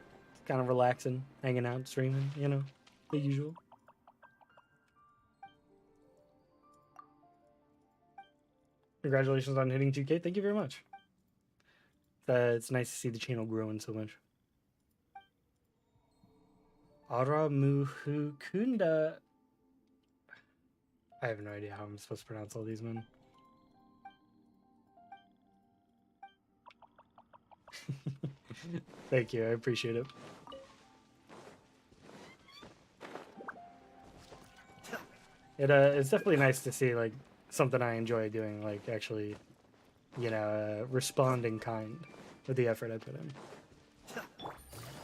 kind of relaxing, hanging out, streaming, you know, the usual. Congratulations on hitting 2K. Thank you very much. It's nice to see the channel growing so much. Ara Muhukunda. I have no idea how I'm supposed to pronounce all these, men. Thank you, I appreciate it. It's definitely nice to see like something I enjoy doing, like actually, you know, responding kind with the effort I put in.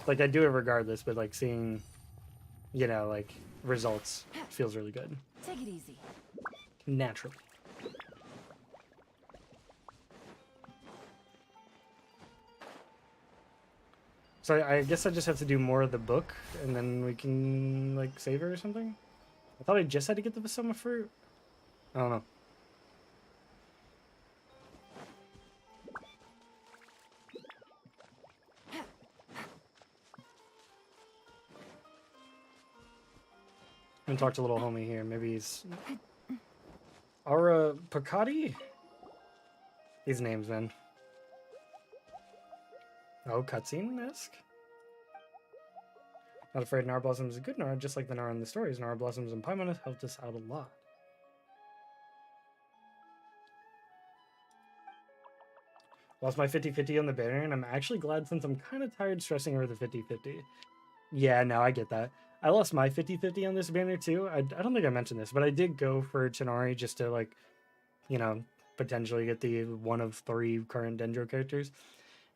Like I do it regardless, but like seeing, you know, like results feels really good. Take it easy. Naturally. So I guess I just have to do more of the book, and then we can like save her or something. I thought I just had to get the Vasoma fruit. I don't know. I'm gonna talk to little homie here. Maybe he's Aura Picati? These names, man. Oh, cutscene-esque? Not afraid Nara Blossom is a good Nara, just like the Nara in the stories. Nara Blossoms and Paimon have helped us out a lot. Lost my 50-50 on the banner, and I'm actually glad since I'm kind of tired stressing over the 50-50. Yeah, no, I get that. I lost my 50-50 on this banner too. I don't think I mentioned this, but I did go for Tonari just to, like, you know, potentially get the one of 3 current Dendro characters.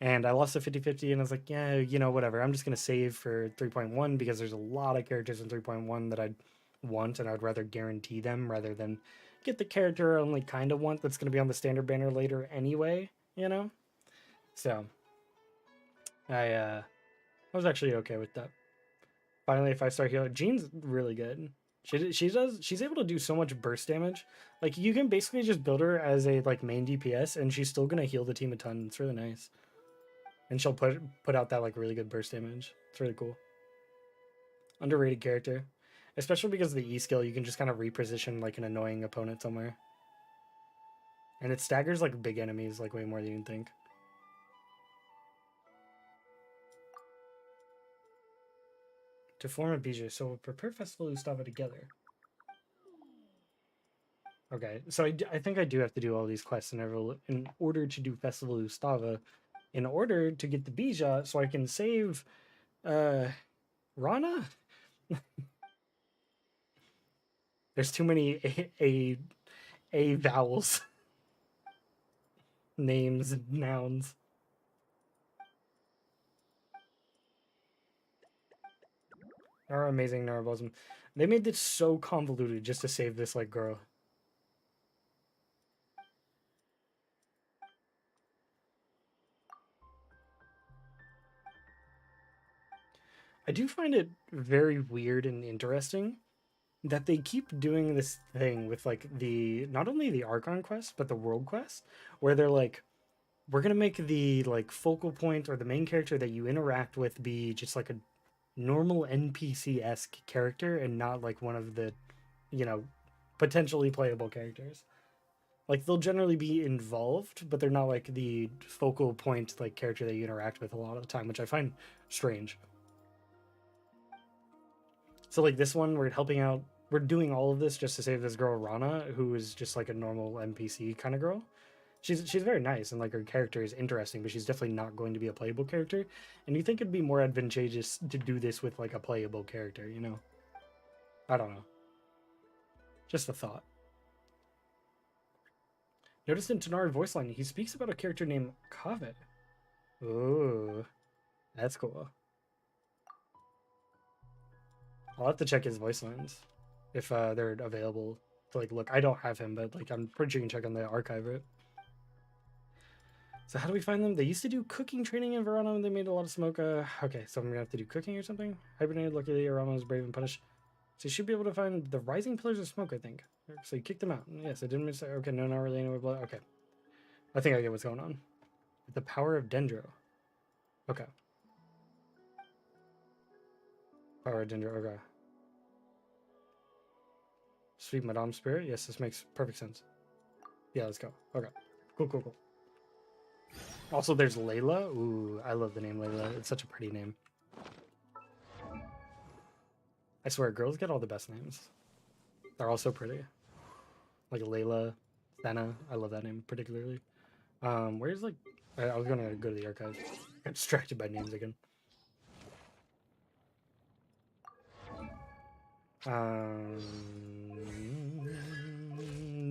And I lost the 50-50, and I was like, yeah, you know, whatever. I'm just going to save for 3.1 because there's a lot of characters in 3.1 that I'd want, and I'd rather guarantee them rather than get the character I only kind of want that's going to be on the standard banner later anyway, you know? So, I was actually okay with that. Finally, if I start healing, Jean's really good. She's able to do so much burst damage. Like, you can basically just build her as a, like, main DPS, and she's still going to heal the team a ton. It's really nice. And she'll put out that, like, really good burst damage. It's really cool. Underrated character. Especially because of the E skill, you can just kind of reposition, like, an annoying opponent somewhere. And it staggers, like, big enemies, like, way more than you'd think. To form a Bijou, so we'll prepare Festival Ustava together. Okay, so I think I do have to do all these quests in order to do Festival Ustava, in order to get the Bija, so I can save, Rana? There's too many a vowels. Names and nouns. Nara amazing Nara Blossom. They made this so convoluted just to save this, like, girl. I do find it very weird and interesting that they keep doing this thing with, like, the not only the Archon quest but the world quest, where they're like, we're gonna make the, like, focal point or the main character that you interact with be just like a normal NPC-esque character and not like one of the, you know, potentially playable characters. Like, they'll generally be involved, but they're not like the focal point, like, character that you interact with a lot of the time, which I find strange. So, like, this one, we're doing all of this just to save this girl Rana, who is just like a normal NPC kind of girl. She's very nice, and like her character is interesting, but she's definitely not going to be a playable character. And you think it'd be more advantageous to do this with like a playable character, you know? I don't know. Just a thought. Noticed in Tanar's voice line, he speaks about a character named Kaveh. Ooh, that's cool. I'll have to check his voice lines if they're available to like look. I don't have him, but like I'm pretty sure you can check on the archive, right? So how do we find them? They used to do cooking training in Verona and they made a lot of smoke. Okay, so I'm gonna have to do cooking or something. Hibernated, luckily Arama was brave and punished. So you should be able to find the rising pillars of smoke, I think. So you kicked them out. Yes, I didn't miss. Okay, no, not really anywhere. Blood. Okay, I think I get what's going on. The power of Dendro. Okay. Power Dendro. Okay. Sweet Madame Spirit. Yes, this makes perfect sense. Yeah, let's go. Okay. Cool, cool, cool. Also, there's Layla. Ooh, I love the name Layla. It's such a pretty name. I swear, girls get all the best names. They're all so pretty. Like Layla, Senna. I love that name particularly. Where's like... I was gonna go to the archive. Got distracted by names again.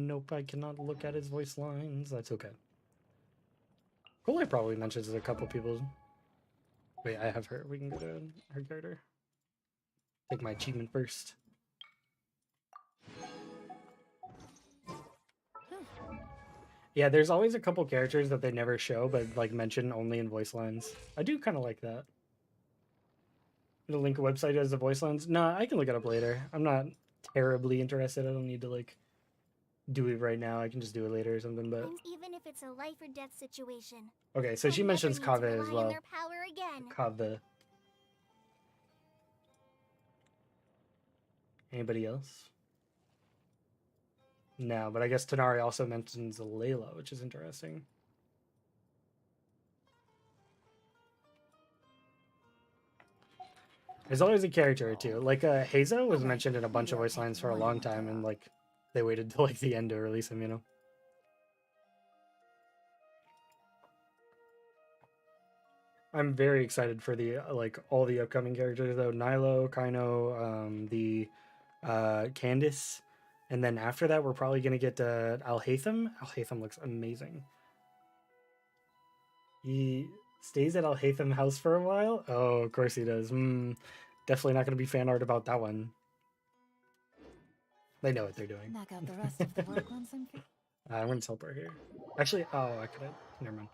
Nope, I cannot look at his voice lines. That's okay. Cool, probably mentions a couple people. Wait, I have her. We can go to her character. Take my achievement first. Yeah, there's always a couple characters that they never show, but like mention only in voice lines. I do kind of like that. The link a website as the voice lines. Nah, I can look it up later. I'm not terribly interested. I don't need to like do it right now. I can just do it later or something. But And even if it's a life or death situation. okay, so she they'll mentions never need to Kaveh as rely on well. their power again. Kaveh. Anybody else? No, but I guess Tanari also mentions Layla, which is interesting. There's always a character or two. Like Hazo was mentioned in a bunch of voice lines for a long time, and like they waited till like the end to release him, you know. I'm very excited for the like all the upcoming characters though. Nilo, Kaino, the Candace, and then after that we're probably gonna get Al-Haytham. Al-Haytham looks amazing. He stays at Al-Haytham house for a while. Oh, of course he does. Definitely not gonna be fan art about that one. They know what they're doing. Knock out the rest of the work once I'm through. I'm gonna teleport here. Actually, oh, I could have. Never mind.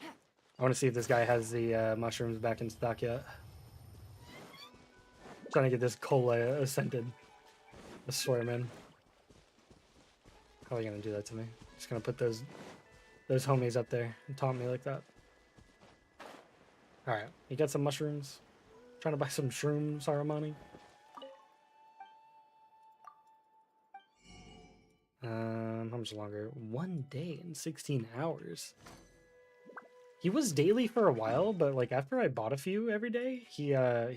I want to see if this guy has the mushrooms back in stock yet. Trying to get this cola ascended. I swear, man. How are you gonna do that to me? Just gonna put those homies up there and taunt me like that. All right, you got some mushrooms. Trying to buy some shrooms, Saramani. How much longer? 1 day and 16 hours. He was daily for a while, but like after I bought a few every day, he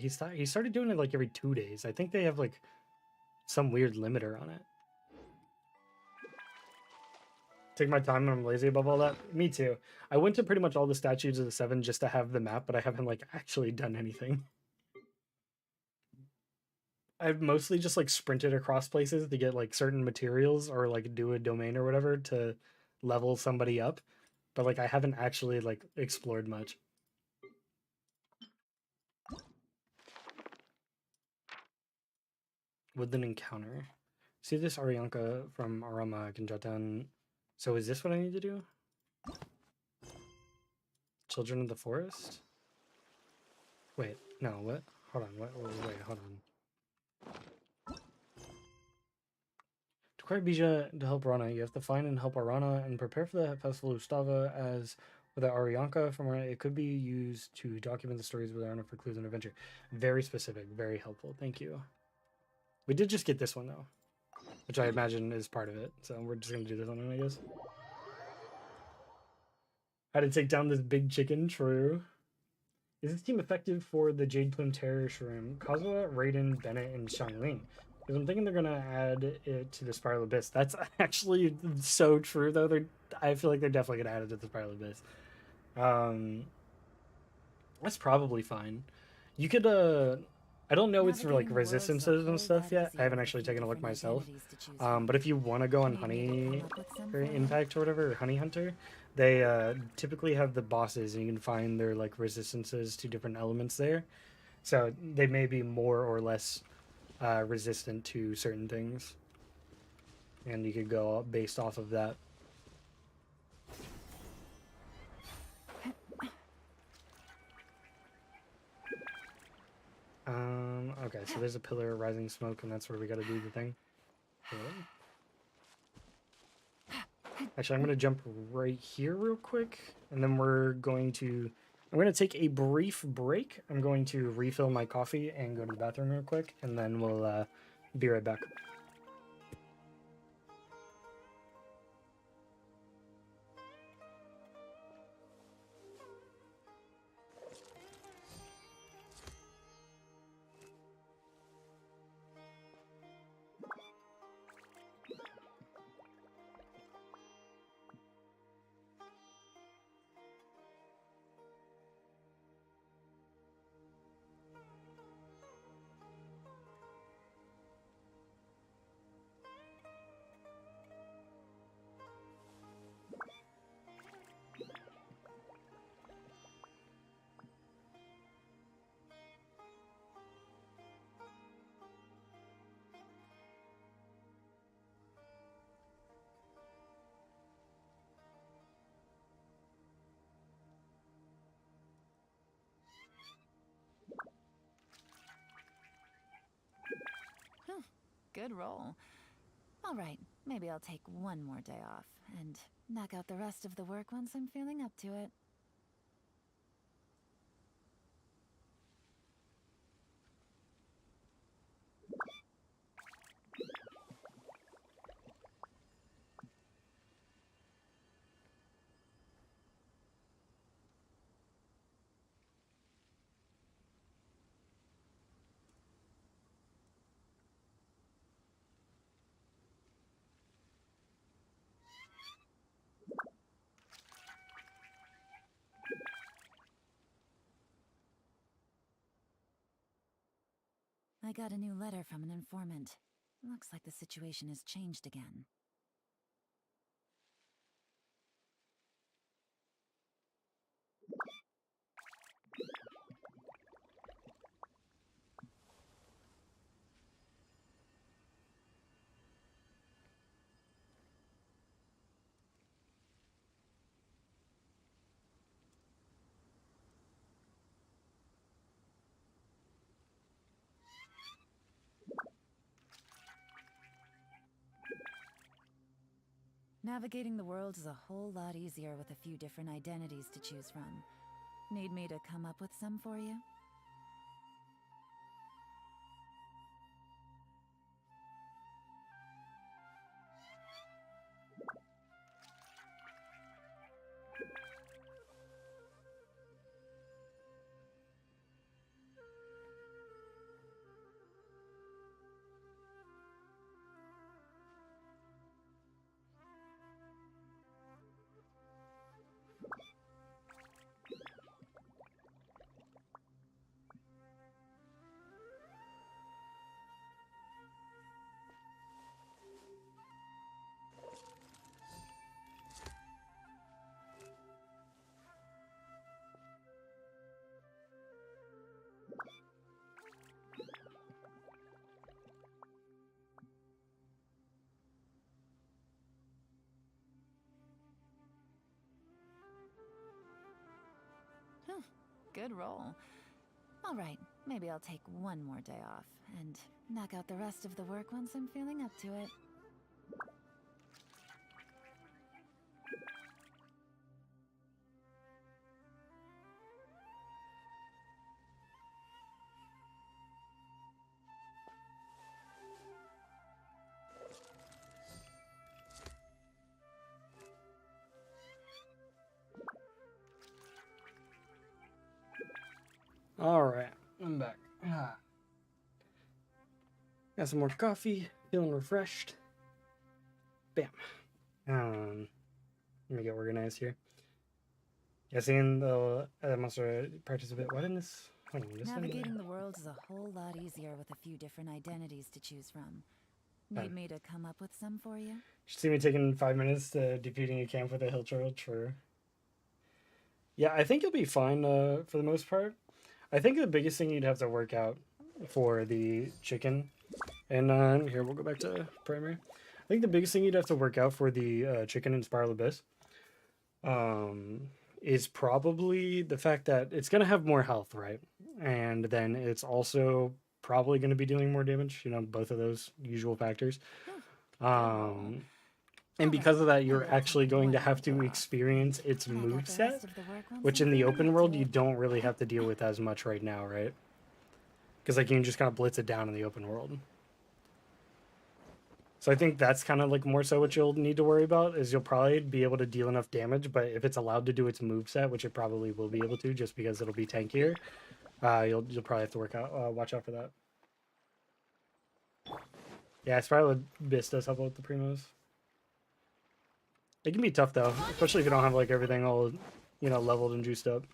started doing it like every 2 days. I think they have like some weird limiter on it. Take my time and I'm lazy above all that. Me too. I went to pretty much all the statues of the 7 just to have the map, but I haven't like actually done anything. I've mostly just like sprinted across places to get like certain materials or like do a domain or whatever to level somebody up. But like I haven't actually like explored much. Woodland encounter. See this Arianka from Arama I can jot down. So is this what I need to do? Children of the Forest? Wait, no, what? Hold on, wait, hold on. To acquire Bija to help Rana, you have to find and help Arana and prepare for the Festival of Stava as with the Arianka from where it could be used to document the stories with Arana for clues and adventure. Very specific, very helpful. Thank you. We did just get this one though, which I imagine is part of it. So we're just gonna do this one, I guess. How to take down this big chicken? True. Is this team effective for the Jade Plume Terror Shroom? Kazuha, Raiden, Bennett, and Xiangling. Because I'm thinking they're gonna add it to the Spiral Abyss. That's actually so true, though. I feel like they're definitely gonna add it to the Spiral Abyss. That's probably fine. You could I don't know it's for like resistances and stuff yet. I haven't actually taken a look myself. But if you want to go on Honey or Impact or whatever, or Honey Hunter, they typically have the bosses and you can find their like resistances to different elements there. So they may be more or less resistant to certain things. And you could go based off of that. Okay, so there's a pillar of rising smoke, and that's where we gotta do the thing. Actually, I'm gonna jump right here real quick, and then we're going to I'm going to take a brief break. I'm going to refill my coffee and go to the bathroom real quick, and then we'll be right back. Good roll. All right, maybe I'll take one more day off and knock out the rest of the work once I'm feeling up to it. I got a new letter from an informant. Looks like the situation has changed again. Navigating the world is a whole lot easier with a few different identities to choose from. Need me to come up with some for you? Good roll. All right, maybe I'll take one more day off and knock out the rest of the work once I'm feeling up to it. All right, I'm back. Got some more coffee, feeling refreshed. Bam. Let me get organized here. Yeah, seeing the must practice a bit. What in this? Hold on, this Navigating the world is a whole lot easier with a few different identities to choose from. Need me to come up with some for you? Should see me taking 5 minutes to defeating a camp with a hill troll. True. Yeah, I think you'll be fine for the most part. I think the biggest thing you'd have to work out for the chicken, and here we'll go back to primary. I think the biggest thing you'd have to work out for the chicken in Spiral Abyss is probably the fact that it's going to have more health, right? And then it's also probably going to be dealing more damage, you know, both of those usual factors. And because of that, you're actually going to have to experience its moveset, which in the open world you don't really have to deal with as much right now, right? Because like you can just kind of blitz it down in the open world. So I think that's kind of like more so what you'll need to worry about, is you'll probably be able to deal enough damage, but if it's allowed to do its moveset, which it probably will be able to just because it'll be tankier, you'll probably have to watch out for that. Yeah, it's probably what Bis does help out with the primos. It can be tough though, especially if you don't have like everything all, leveled and juiced up.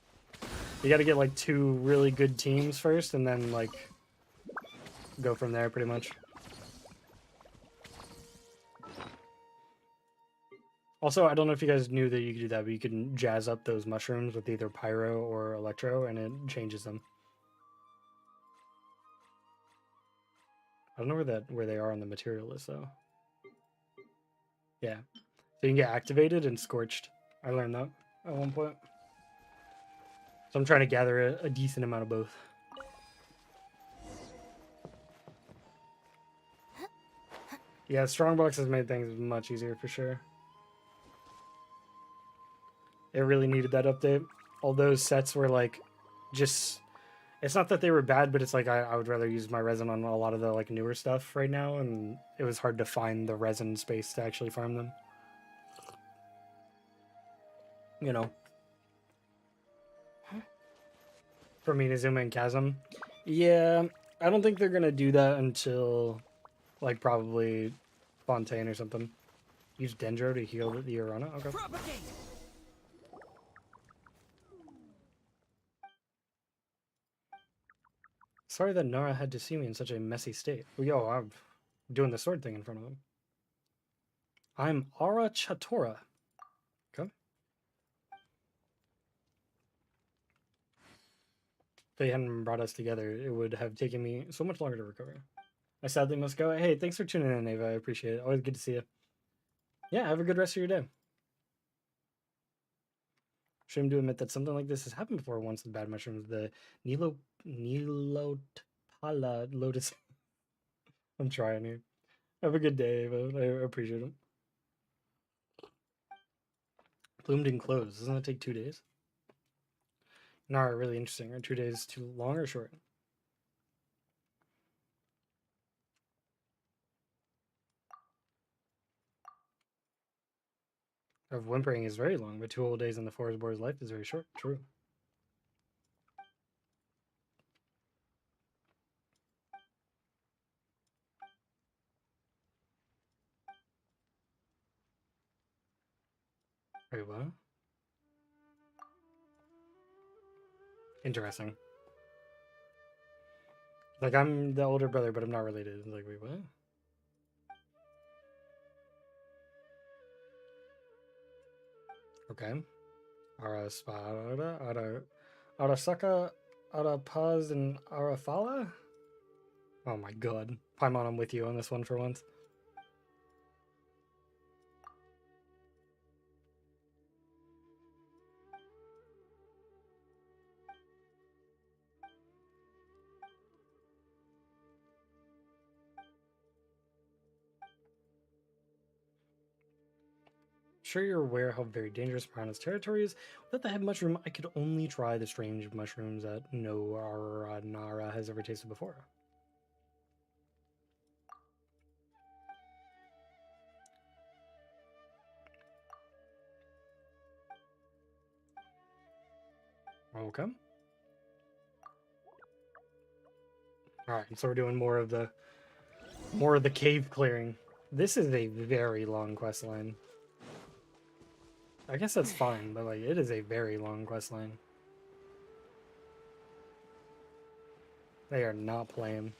You got to get like 2 really good teams first, and then like go from there pretty much. Also, I don't know if you guys knew that you could do that, but you can jazz up those mushrooms with either pyro or electro, and it changes them. I don't know where they are on the material list though. Yeah. So you can get activated and scorched. I learned that at one point. So I'm trying to gather a decent amount of both. Yeah, Strongbox has made things much easier for sure. It really needed that update. All those sets were like, just... It's not that they were bad, but it's like I would rather use my resin on a lot of the like newer stuff right now, and it was hard to find the resin space to actually farm them. You know. For Minazuma and Chasm. Yeah, I don't think they're gonna do that until like probably Fontaine or something. Use Dendro to heal the Arana? Okay. Propagate! Sorry that Nara had to see me in such a messy state. Well, yo, I'm doing the sword thing in front of him. I'm Ara Chatora. Okay. If they hadn't brought us together, it would have taken me so much longer to recover. I sadly must go. Hey, thanks for tuning in, Ava. I appreciate it. Always good to see you. Yeah, have a good rest of your day. Shame to admit that something like this has happened before once with bad mushrooms. The Nilotpala lotus. I'm trying here. Have a good day, Ava. I appreciate it. Bloomed and closed. Doesn't that take 2 days? Nara, really interesting. Are 2 days too long or short? Of whimpering is very long, but 2 whole days in the forest boar's life is very short. True. Wait, what? Interesting. Like, I'm the older brother, but I'm not related. It's like, wait, what? Okay. Ara Spada, Arasaka, Arapaz, and Arafala? Oh my god. Paimon, I'm with you on this one for once. Sure, you're aware how very dangerous Piranha's territory is. Without the head mushroom, I could only try the strange mushrooms that no Nara has ever tasted before. Okay. Alright, so we're doing more of the cave clearing. This is a very long quest line. I guess that's fine, but like it is a very long quest line. They are not playing.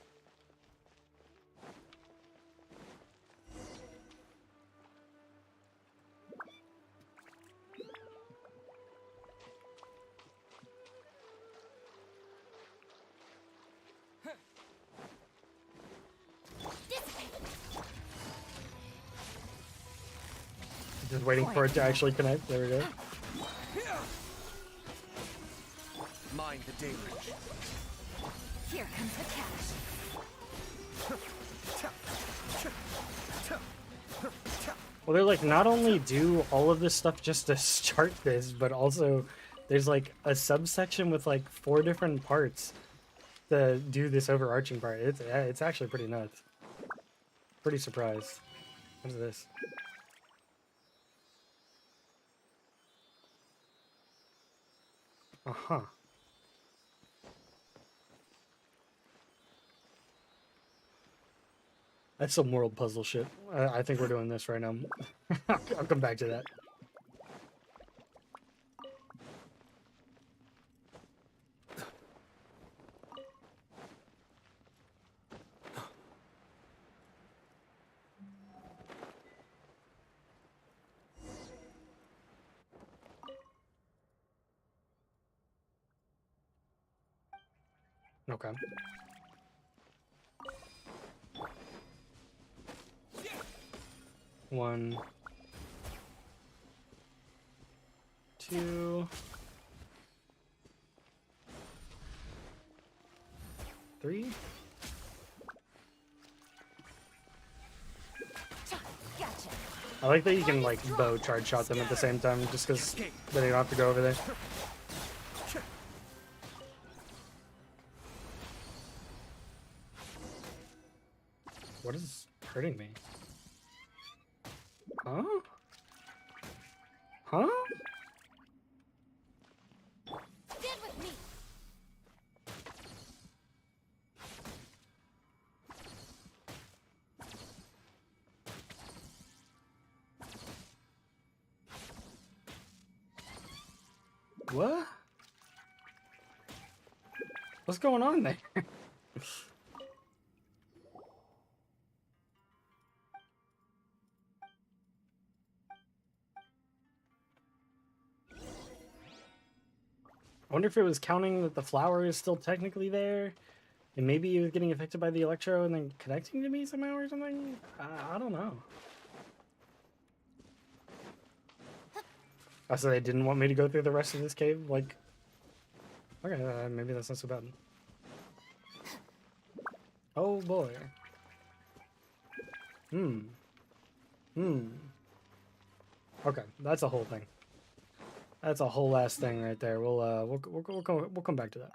Just waiting for it to actually connect. There we go. Mind the day bridge. Here comes the cash. Well, they're like, not only do all of this stuff just to start this, but also there's like a subsection with like 4 different parts to do this overarching part. It's actually pretty nuts. Pretty surprised. What is this? Uh-huh. That's some world puzzle shit. I think we're doing this right now. I'll come back to that. Okay. One, two, three. Gotcha. I like that you can like bow charge shot them at the same time, just because then you don't have to go over there. What is hurting me? Huh? Huh? Stand with me. What? What's going on there? I wonder if it was counting that the flower is still technically there, and maybe it was getting affected by the electro and then connecting to me somehow or something? I don't know. Oh, so they didn't want me to go through the rest of this cave? Like, okay, maybe that's not so bad. Oh boy. Okay, that's a whole thing. That's a whole ass thing right there. We'll come back to that.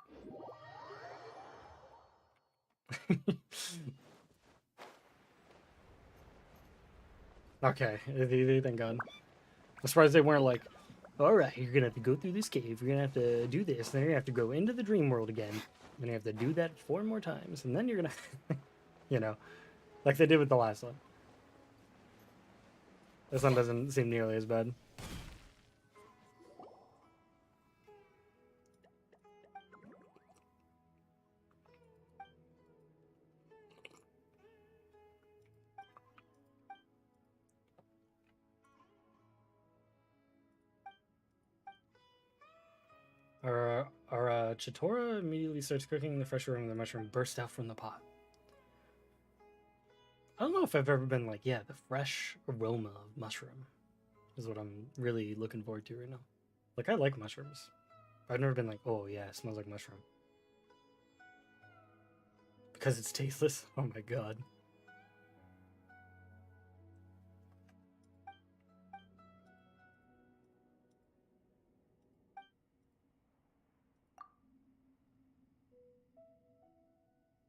Okay, thank God. I'm surprised they weren't like, all right, you're gonna have to go through this cave. You're gonna have to do this. Then you're gonna have to go into the dream world again. Then you have to do that 4 more times, and then you're gonna, you know, like they did with the last one. This one doesn't seem nearly as bad. Our Chitora immediately starts cooking. The fresh aroma of the mushroom burst out from the pot. I don't know if I've ever been like, yeah, the fresh aroma of mushroom is what I'm really looking forward to right now. Like, I like mushrooms. I've never been like, oh yeah, it smells like mushroom. Because it's tasteless? Oh my god.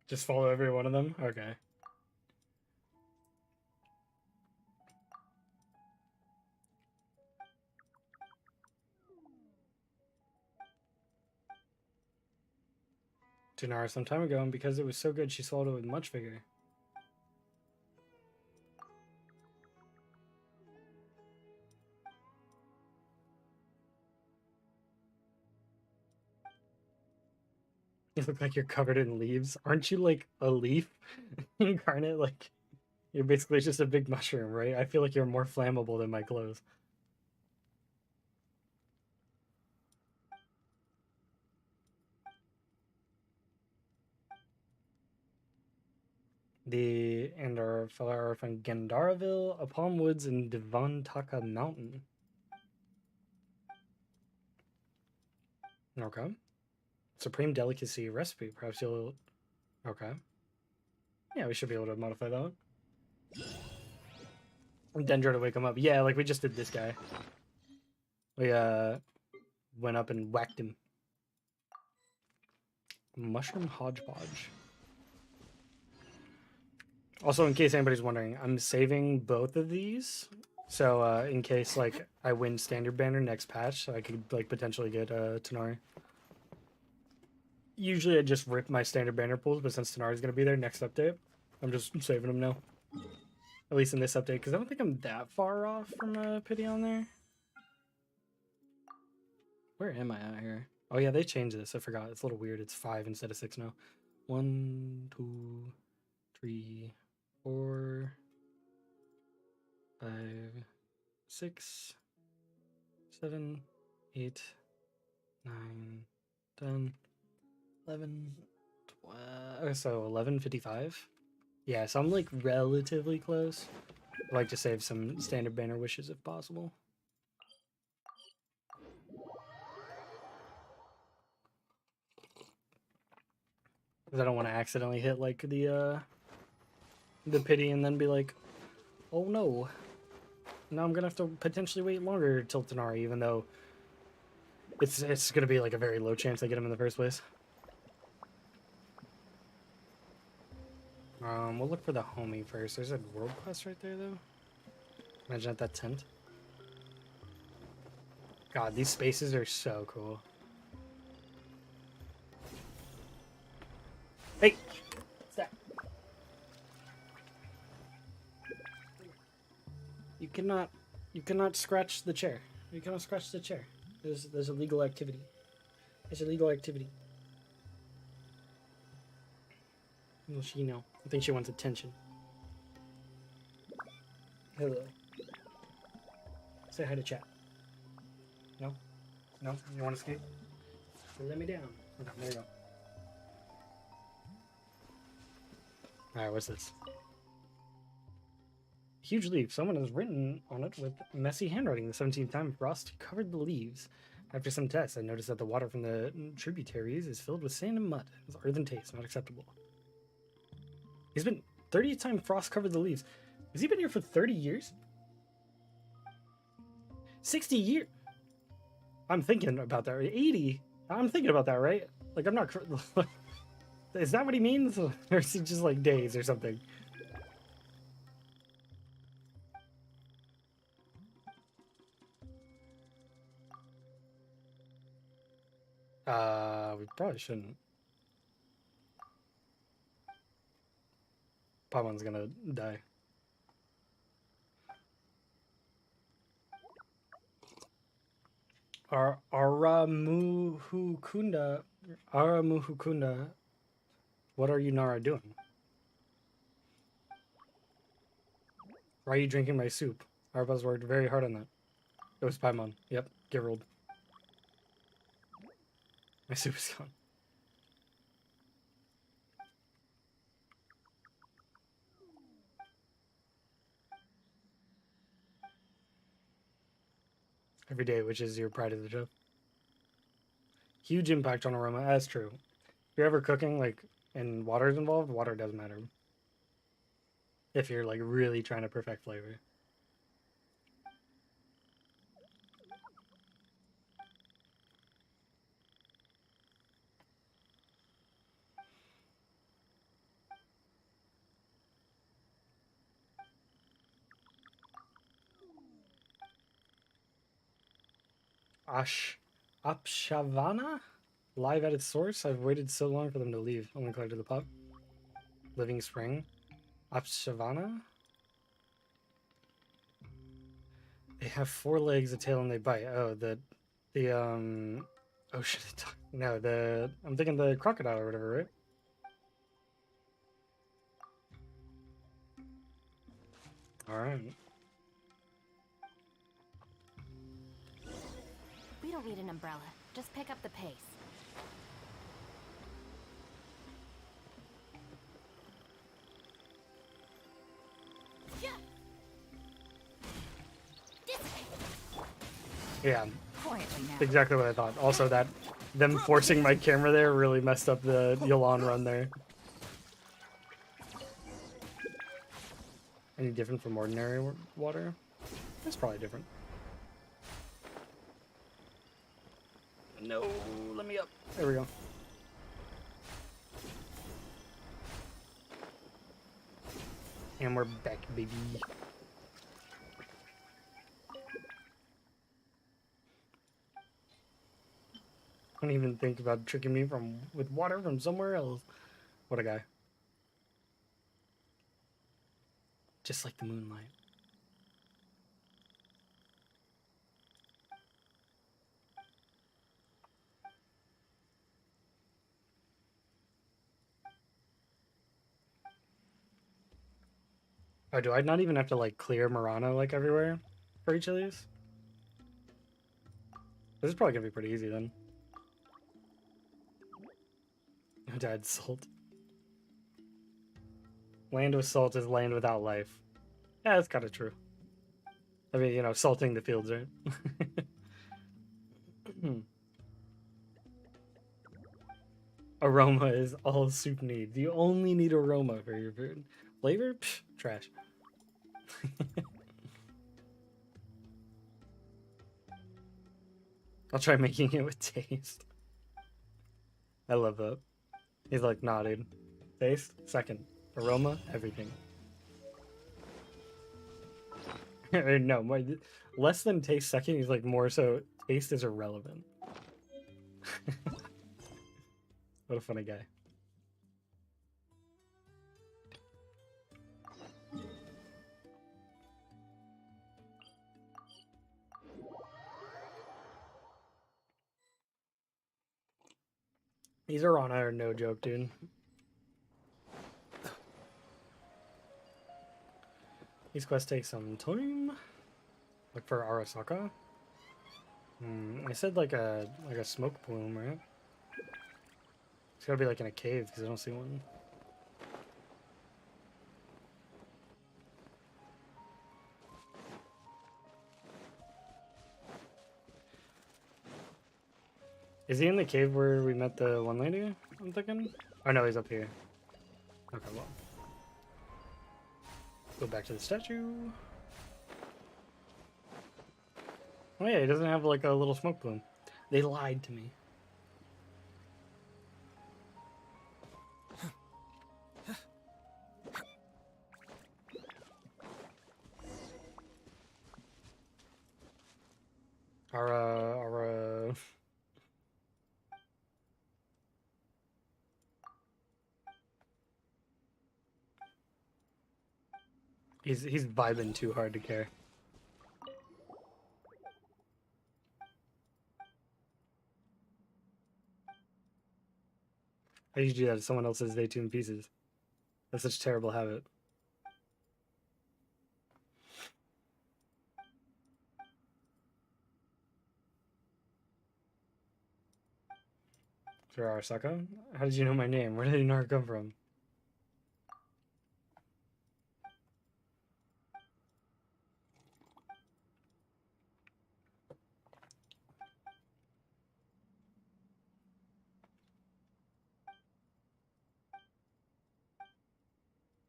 Just follow every one of them? Okay. Janara some time ago, and because it was so good, she swallowed it with much vigor. You look like you're covered in leaves. Aren't you like a leaf incarnate? Like, you're basically just a big mushroom, right? I feel like you're more flammable than my clothes. And our fellow from Gendaraville, Upon Woods, and Devantaka Mountain. Okay. Supreme Delicacy recipe. Perhaps you'll... Okay. Yeah, we should be able to modify that one. Dendro to wake him up. Yeah, like we just did this guy. We went up and whacked him. Mushroom hodgepodge. Also, in case anybody's wondering, I'm saving both of these. So, in case, like, I win Standard Banner next patch, so I could, like, potentially get Tanari. Usually I just rip my Standard Banner pools, but since Tanari's going to be there next update, I'm just saving them now. At least in this update, because I don't think I'm that far off from Pity on there. Where am I at here? Oh, yeah, they changed this. I forgot. It's a little weird. It's 5 instead of 6 now. 1, 2, 3, 4, 5, 6, 7, 8, 9, 10, 11, 12. So 11:55. Yeah, so I'm like relatively close. I'd like to save some Standard Banner wishes if possible. Because I don't want to accidentally hit like the pity and then be like, oh no. Now I'm gonna have to potentially wait longer till Tanari, even though it's gonna be like a very low chance I get him in the first place. We'll look for the homie first. There's a world quest right there though. Imagine at that tent. God, these spaces are so cool. Hey! What's that? You cannot scratch the chair. You cannot scratch the chair. There's illegal activity. There's illegal activity. Well, she, I think she wants attention. Hello. Say hi to chat. No? No? You want to escape? So let me down. Okay, there you go. Alright, what's this? Huge leaf. Someone has written on it with messy handwriting. The 17th time frost covered the leaves. After some tests, I noticed that the water from the tributaries is filled with sand and mud. It's earthen taste, not acceptable. He's been 30th time frost covered the leaves. Has he been here for 30 years? 60 years? I'm thinking about that. 80? I'm thinking about that, right? Like, I'm not... Is that what he means? Or is it just like days or something? We probably shouldn't. Paimon's gonna die. Aramuhukunda. What are you, Nara, doing? Why are you drinking my soup? Arba's worked very hard on that. It was Paimon. Yep, get rolled. My soup is gone. Every day, which is your pride of the job. Huge impact on aroma. That's true. If you're ever cooking, like, and water is involved, water does matter. If you're, like, really trying to perfect flavor. Apshavana? Live at its source? I've waited so long for them to leave. Only collected the pup. Living Spring? Apshavana? They have 4 legs, a tail, and they bite. Oh, oh shit, no, I'm thinking the crocodile or whatever, right? Alright. We don't need an umbrella. Just pick up the pace. Yeah, Quietly now. exactly what I thought. Also, them forcing my camera there really messed up the Yolan run there. Any different from ordinary water? It's probably different. No, let me up. There we go. And we're back, baby. Don't even think about tricking me with water from somewhere else. What a guy. Just like the moonlight. Oh, do I not even have to like clear Murano like everywhere for each of these? This is probably gonna be pretty easy then. No dad's salt. Land with salt is land without life. Yeah, that's kind of true. I mean, you know, salting the fields, right? Aroma is all soup needs. You only need aroma for your food. Flavor? Psh, trash. I'll try making it with taste. I love that. He's like, nah, dude. Taste, second. Aroma, everything. No, less than taste second. He's like, more so, taste is irrelevant. What a funny guy. These are no joke, dude. These quests take some time. Look for Arasaka. I said like a smoke plume, right? It's gotta be like in a cave because I don't see one. Is he in the cave where we met the one lady? I'm thinking. Oh no, he's up here. Okay, well. Go back to the statue. Oh yeah, he doesn't have like a little smoke plume. They lied to me. Ara. He's vibing too hard to care. I usually do that to someone else's day 2 in pieces. That's such a terrible habit. Sir Arasaka? How did you know my name? Where did you know I come from?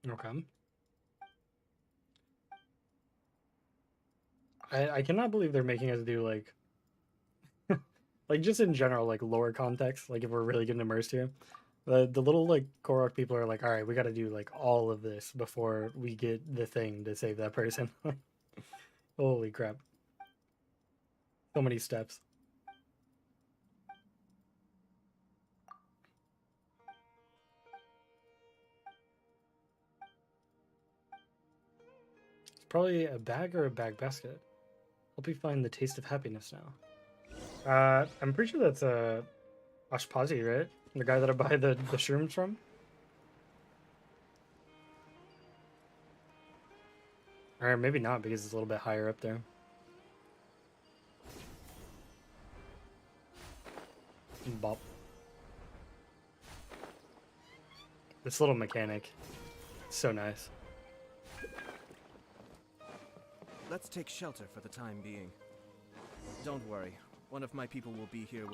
Okay. I cannot believe they're making us do like like just in general like lower context, like if we're really getting immersed here. The little like Korok people are like, all right, we got to do like all of this before we get the thing to save that person. Holy crap. So many steps. It's probably a bag or a bag basket. Help you find the taste of happiness now. I'm pretty sure that's Ashpazi, right? The guy that I buy the shrooms from? Or maybe not, because it's a little bit higher up there. Bop. This little mechanic. So nice. Let's take shelter for the time being. Don't worry, one of my people will be here.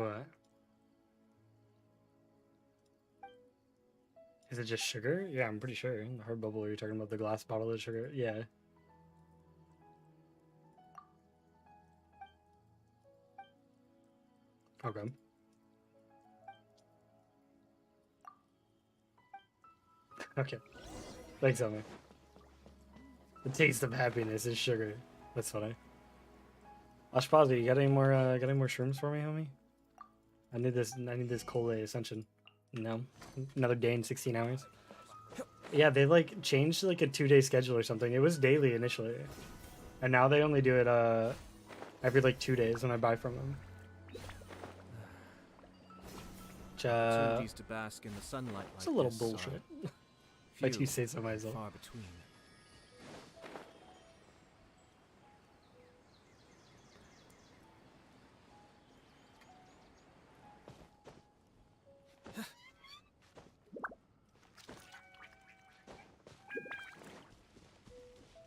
What? Is it just sugar? Yeah, I'm pretty sure. The hard bubble, you're talking about the glass bottle of sugar? Yeah. Okay. Okay. Thanks, Elmer. The taste of happiness is sugar. That's funny. Ashpazi, you got any more shrooms for me, homie? I need this Cola Ascension. No. Another day in 16 hours. Yeah, they like changed like a 2-day schedule or something. It was daily initially. And now they only do it every like 2 days when I buy from them. Opportunities to bask in the sunlight It's like a little this bullshit. are If I do few say so and myself. far between.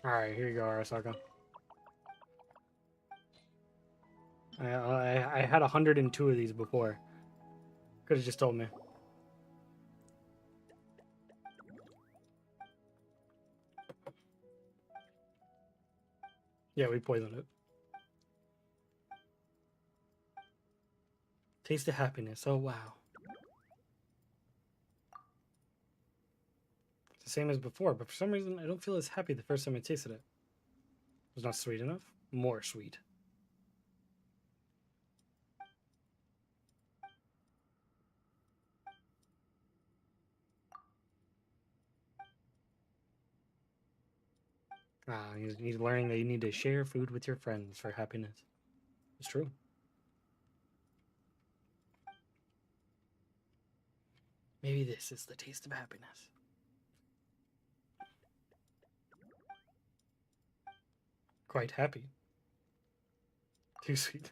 Alright, here you go, Arasaka. I had 102 of these before. Could have just told me. Yeah, we poisoned it. Taste of happiness. Oh, wow. It's the same as before, but for some reason, I don't feel as happy the first time I tasted it. It was not sweet enough. More sweet. Ah, he's learning that you need to share food with your friends for happiness. It's true. Maybe this is the taste of happiness. Quite happy. Too sweet.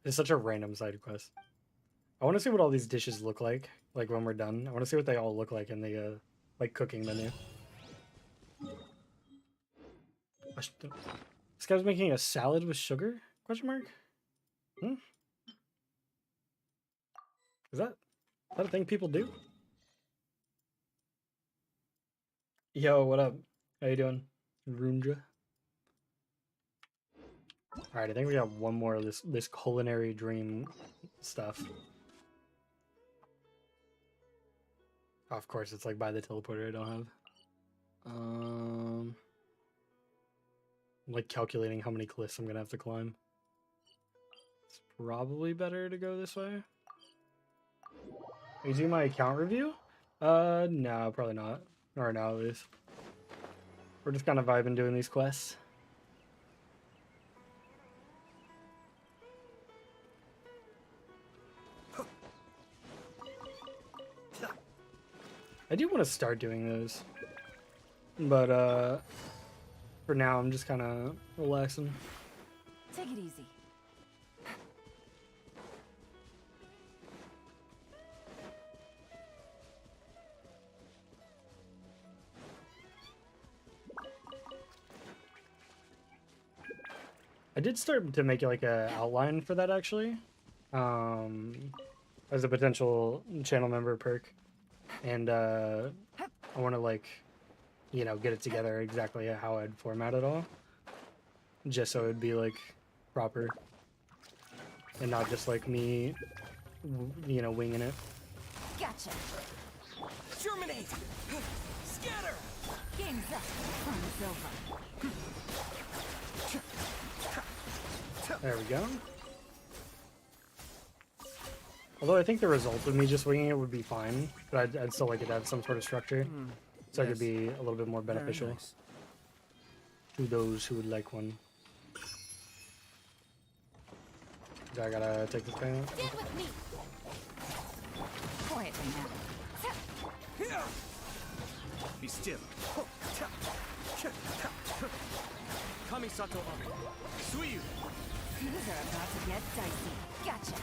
It's such a random side quest. I want to see what all these dishes look like when we're done. I want to see what they all look like in the, like, cooking menu. This guy's making a salad with sugar? Question mark? Hmm? Is that a thing people do? Yo, what up? How you doing? Rundra? Alright, I think we got one more of this culinary dream stuff. Oh, of course, it's like by the teleporter I don't have. I'm like calculating how many cliffs I'm gonna have to climb. It's probably better to go this way. Are you doing my account review? No, probably not. Or now at least. We're just kind of vibing doing these quests. I do want to start doing those. But, for now, I'm just kind of relaxing. Take it easy. I did start to make like a outline for that actually, as a potential channel member perk, and I want to like, you know, get it together exactly how I'd format it all, just so it'd be like proper, and not just like me, you know, winging it. Gotcha. Germinate! Scatter! Game's up. Fun's over. There we go. Although I think the result of me just winging it would be fine, but I'd still like it to have some sort of structure, so it could be a little bit more beneficial to those who would like one. So I gotta take this guy out. Stand with me. Quietly now. Be still. Kamisato Ami. Suyu. These are about to get dicey. Gotcha.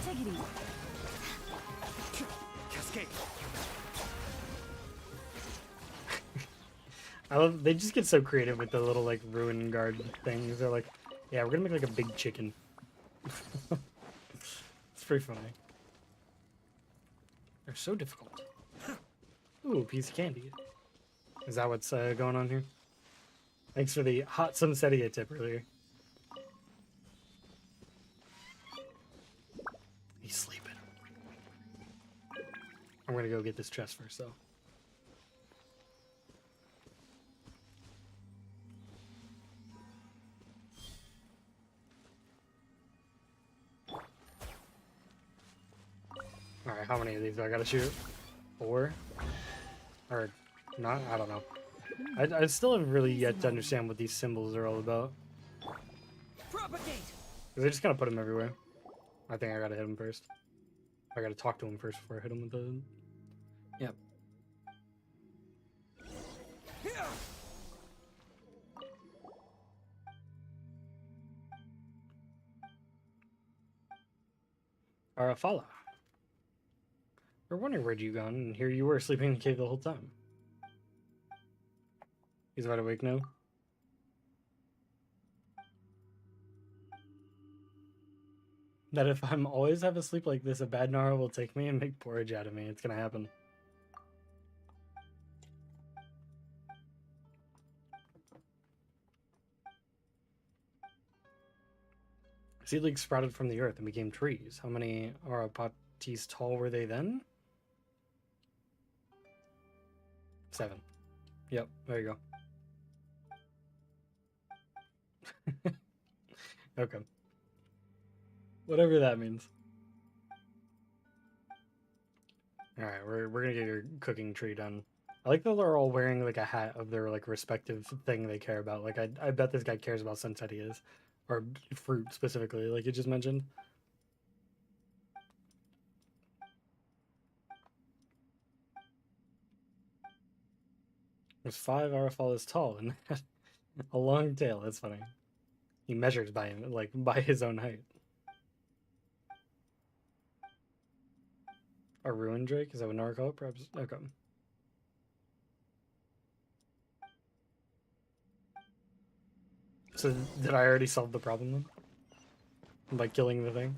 Take it easy. Cascade. I love they just get so creative with the little like ruin guard things. They're like, yeah, we're gonna make like a big chicken. It's pretty funny. They're so difficult. Ooh, a piece of candy. Is that what's going on here? Thanks for the hot sunsetia tip earlier. He's sleeping. I'm gonna go get this chest first, though. Alright, how many of these do I gotta shoot? 4? Or not? I don't know. I still have really yet to understand what these symbols are all about. Propagate. They're just gonna put them everywhere. I think I gotta hit him first. I gotta talk to him first before I hit him with the... Yep. Arafala. We're wondering where'd you gone, and here you were sleeping in the cave the whole time. He's wide awake now. That if I'm always have a sleep like this, a bad Nara will take me and make porridge out of me. It's gonna happen. Seedlings sprouted from the earth and became trees. How many Arapatis tall were they then? 7. Yep, there you go. Okay. Whatever that means. Alright, we're gonna get your cooking tree done. I like that they're all wearing like a hat of their like respective thing they care about. Like I bet this guy cares about sunsettias. Or fruit specifically, like you just mentioned. There's 5 Arafalas tall and a long tail. That's funny. He measures by him, like by his own height. A ruin drake? Is that what Nora call it? Perhaps. Okay. So did I already solve the problem then? By killing the thing?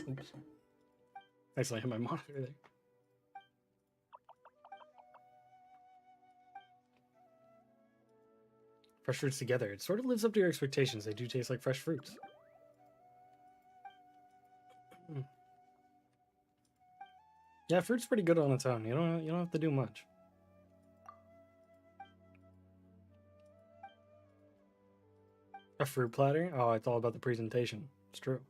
Oops. I accidentally hit my monitor there. Fresh fruits together. It sort of lives up to your expectations. They do taste like fresh fruits. Yeah, fruit's pretty good on its own. You don't have to do much. A fruit platter? Oh, it's all about the presentation. It's true.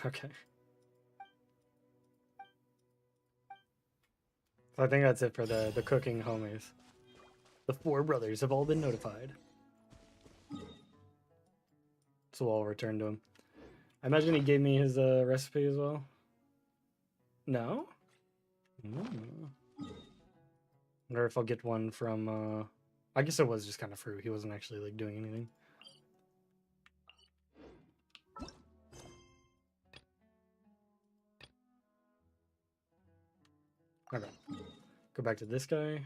Okay. So I think that's it for the cooking homies. The 4 brothers have all been notified. So I'll return to him. I imagine he gave me his recipe as well. No? Wonder if I'll get one from I guess it was just kind of fruit. He wasn't actually like doing anything. Okay. Go back to this guy.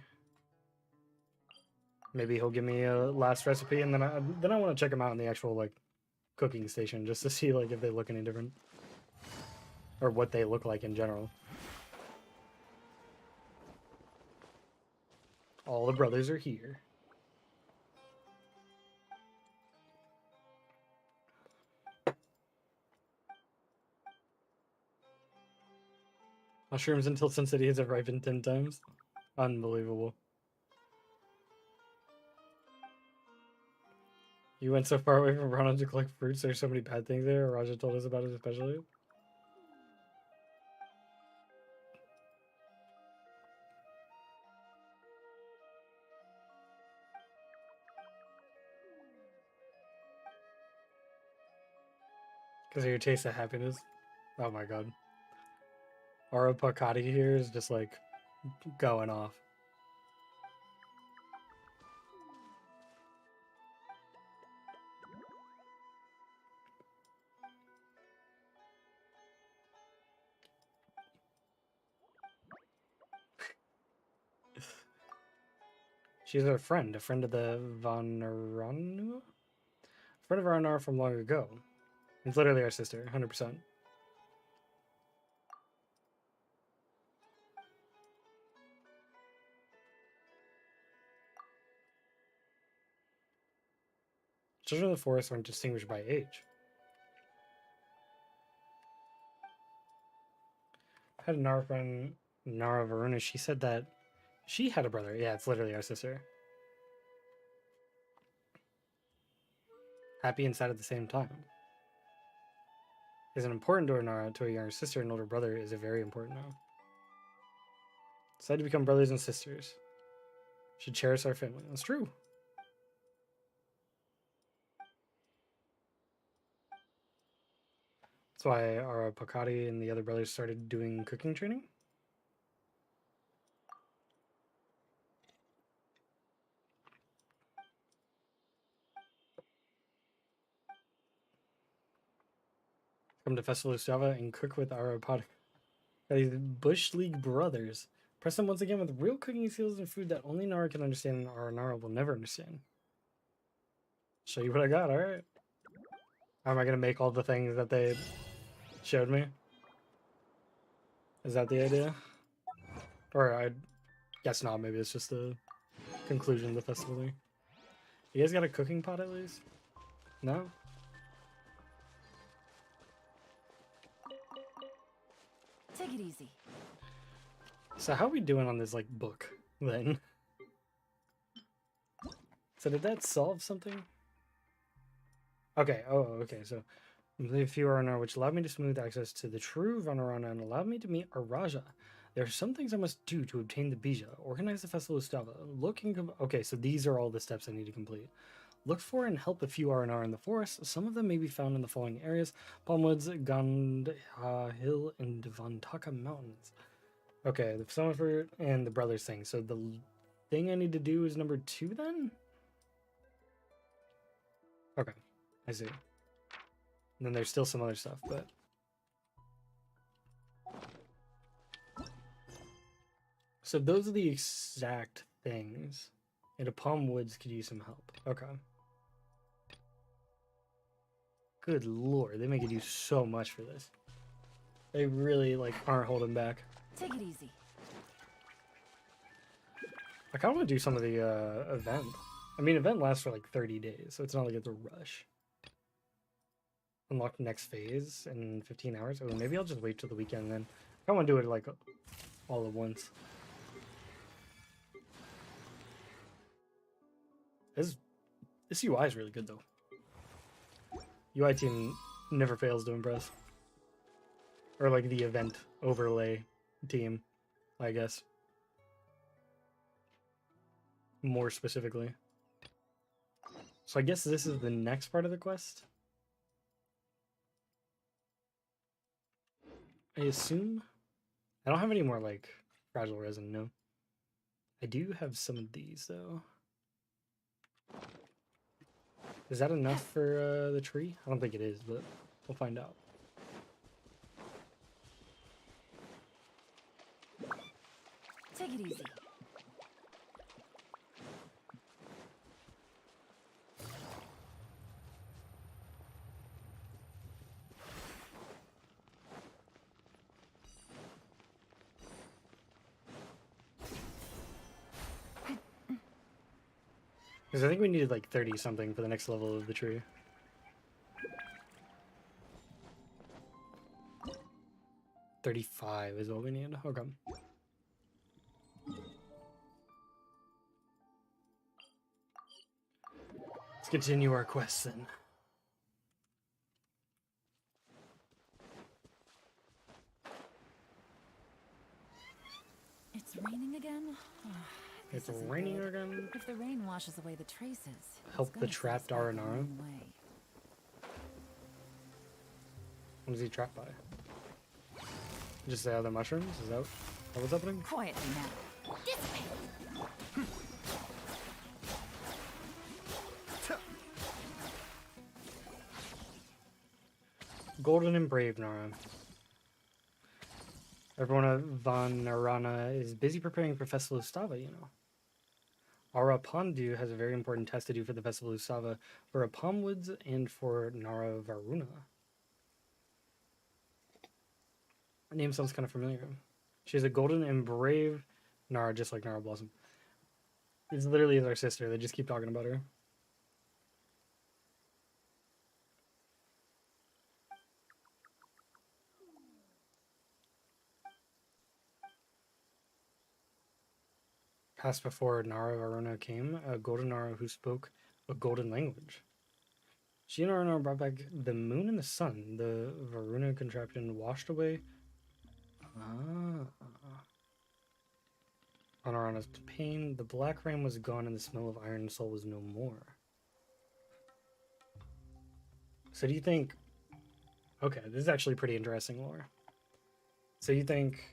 Maybe he'll give me a last recipe, and then I want to check him out in the actual like cooking station just to see like if they look any different or what they look like in general. All the brothers are here. Mushrooms until sensitivities have ripened 10 times. Unbelievable. You went so far away from Rana to collect fruits. There's so many bad things there. Raja told us about it especially. Because of your taste of happiness. Oh my god. Aura Pakati here is just like going off. She's a friend of the Vanaranu? A friend of Arnar from long ago. It's literally our sister, 100%. Children of the forest aren't distinguished by age. I had a Nara friend, Nara Varuna. She said that she had a brother. Yeah, it's literally our sister. Happy and sad at the same time. Isn't important to Nara, to a younger sister and older brother is it very important now. Decided to become brothers and sisters. Should cherish our family. That's true. That's why our Pakati and the other brothers started doing cooking training. Come to Festival of Java and cook with our these Bush League brothers. Press them once again with real cooking skills and food that only Nara can understand and our Nara will never understand. Show you what I got, alright. How am I gonna make all the things that they showed me? Is that the idea? Or I guess not, maybe it's just the conclusion of the festival thing. You guys got a cooking pot at least? No? Take it easy. So how are we doing on this like book then? So did that solve something? Okay, oh okay, so the few Arnar, which allowed me to smooth access to the true Vanarana and allowed me to meet a Raja. There are some things I must do to obtain the Bija. Organize the Festival of Stava. Okay, so these are all the steps I need to complete. Look for and help a few R&R in the forest. Some of them may be found in the following areas: Palmwoods, Gandha Hill, and Vantaka Mountains. Okay, the Summer Fruit and the Brothers thing. So the thing I need to do is number 2 then? Okay, I see. And then there's still some other stuff, but... So those are the exact things. And a Palm Woods could use some help. Okay. Good lord, they make you do so much for this. They really, like, aren't holding back. Take it easy. I kind of want to do some of the event. I mean, event lasts for like 30 days, so it's not like it's a rush. Unlock next phase in 15 hours. Oh, maybe I'll just wait till the weekend then. I want to do it like all at once. This UI is really good though. UI team never fails to impress. Or like the event overlay team, I guess. More specifically. So I guess this is the next part of the quest. I assume. I don't have any more like fragile resin, no. I do have some of these though. Is that enough for the tree? I don't think it is, but we'll find out. Take it easy. Because I think we needed like 30 something for the next level of the tree. $35 is what we need. Okay. Let's continue our quest then. It's raining again? Oh, It's this isn't raining good. again. If the rain washes away the traces, Help it's the gonna trapped set us back a Aranara. long way. What is he trapped by? Just the other mushrooms? Is that what's happening? Quietly now. Dissipate. Golden and Brave, Nara. Everyone at Von Narana is busy preparing for Festival of Stava, you know. Ara Pandu has a very important test to do for the Festival of Stava for Apamwoods and for Nara Varuna. Her name sounds kind of familiar. She's a golden and brave Nara, just like Nara Blossom. It's literally our sister. They just keep talking about her. Passed before Nara Varuna came, a golden Nara who spoke a golden language. She and Aruna brought back the moon and the sun. The Varuna contraption washed away. On Aruna's pain, the black rain was gone and the smell of iron and soul was no more. So do you think... Okay, this is actually pretty interesting lore. So you think...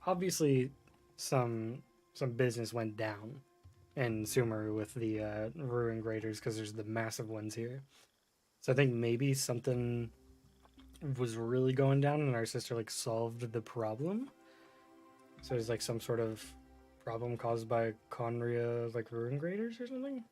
Obviously, some business went down in Sumeru with the Ruin Graders because there's the massive ones here. So I think maybe something was really going down and our sister like solved the problem. So there's like some sort of problem caused by Conria like Ruin Graders or something.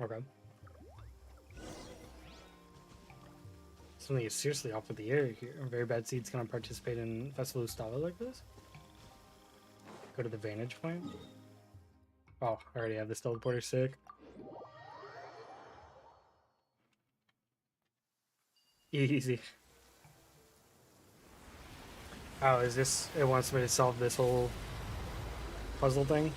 Okay. Something is seriously off with the air here. Very Bad Seed's gonna participate in Festival of Stava like this? Go to the vantage point? Oh, I already have this teleporter, sick. Easy. Oh, is this... It wants me to solve this whole puzzle thing?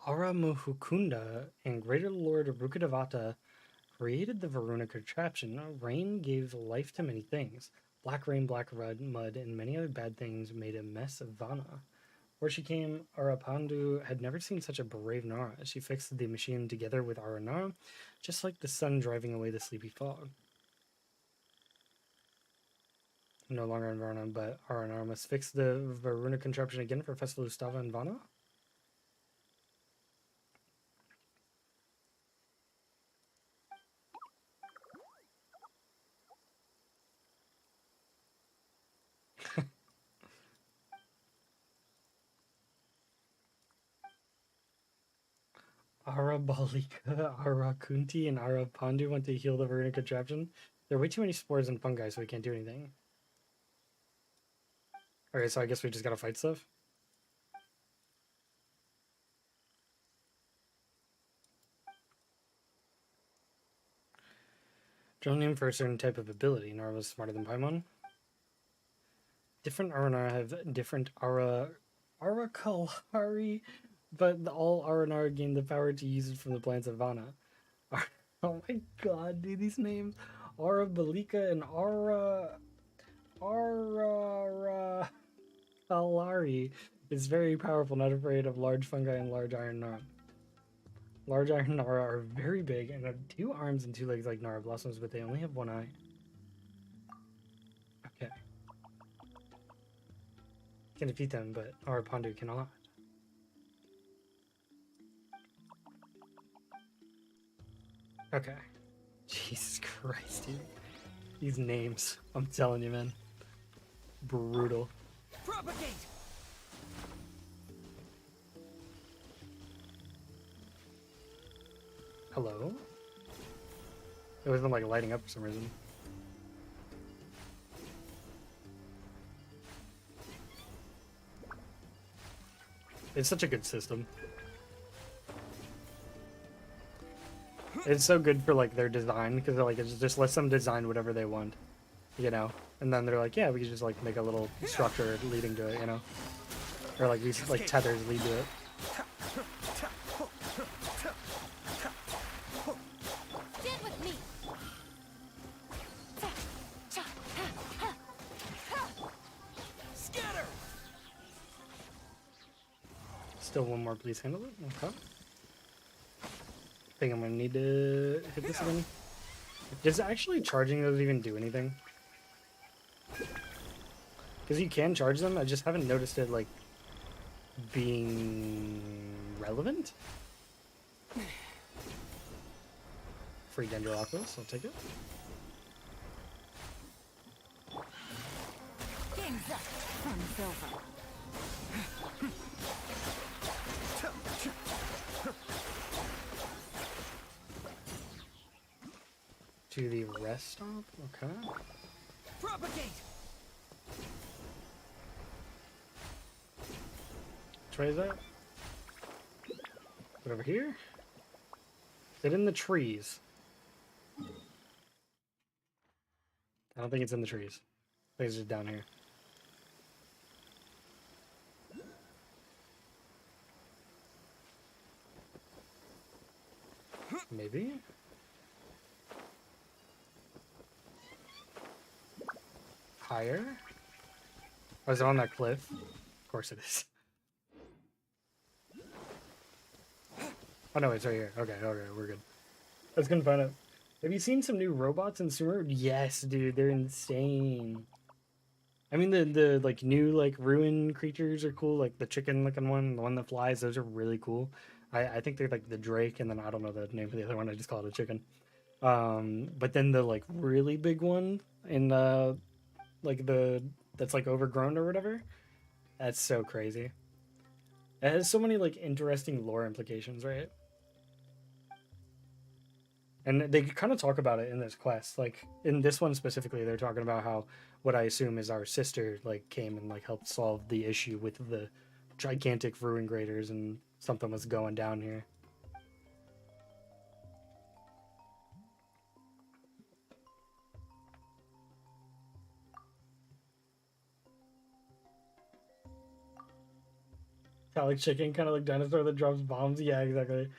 Ara Muhukunda and Greater Lord Rukadavata created the Varuna contraption. Rain gave life to many things. Black rain, black mud, and many other bad things made a mess of Vana. Where she came, Arapandu had never seen such a brave Nara. She fixed the machine together with Aranara, just like the sun driving away the sleepy fog. No longer in Varna, but Aranara must fix the Varuna contraption again for Festival of Stava and Vana. Arabalika, Arakunti, and Arapandu want to heal the Varuna contraption. There are way too many spores and fungi, so we can't do anything. Okay, so I guess we just gotta fight stuff. General name for a certain type of ability. Nara was smarter than Paimon. Different Aranara have different Arakalari, but all Aranara gain the power to use it from the plants of Vana. Oh my god, dude, these names. Arabalika and Arakalari is very powerful, not afraid of large fungi and large iron Nara. Large iron Nara are very big and have 2 arms and 2 legs like Nara Blossoms, but they only have 1 eye. Okay. Can defeat them, but Arapandu cannot. Okay. Jesus Christ, dude. These names. I'm telling you, man. Brutal. Propagate! Hello? It wasn't like lighting up for some reason. It's such a good system. It's so good for like their design because like it just lets them design whatever they want, you know. And then they're like, yeah, we can just like make a little structure leading to it, you know, or like these like tethers lead to it. Get with me. Scatter! Still one more, please handle it. Okay. I think I'm gonna need to hit this again. Does actually charging those even do anything? Because you can charge them, I just haven't noticed it like being relevant. Free Dendroculus, I'll take it. Game's up from silver. To the rest stop, okay. Propagate! Which way is that? Is it over here? Is it in the trees? I don't think it's in the trees. I think it's just down here. Maybe? Higher? Oh, is it on that cliff? Of course it is. Oh no, it's right here. Okay, okay, we're good. I was gonna find out. Have you seen some new robots in Sumeru? Yes, dude, they're insane. I mean, the like new like ruin creatures are cool, like the chicken looking one, the one that flies. Those are really cool. I think they're like the Drake, and then I don't know the name for the other one. I just call it a chicken. But then the like really big one in like the that's like overgrown or whatever. That's so crazy. It has so many like interesting lore implications, right? And they kind of talk about it in this quest. Like in this one specifically, they're talking about how what I assume is our sister like came and like helped solve the issue with the gigantic ruin graders, and something was going down here. Like chicken, kind of like dinosaur that drops bombs. Yeah, exactly.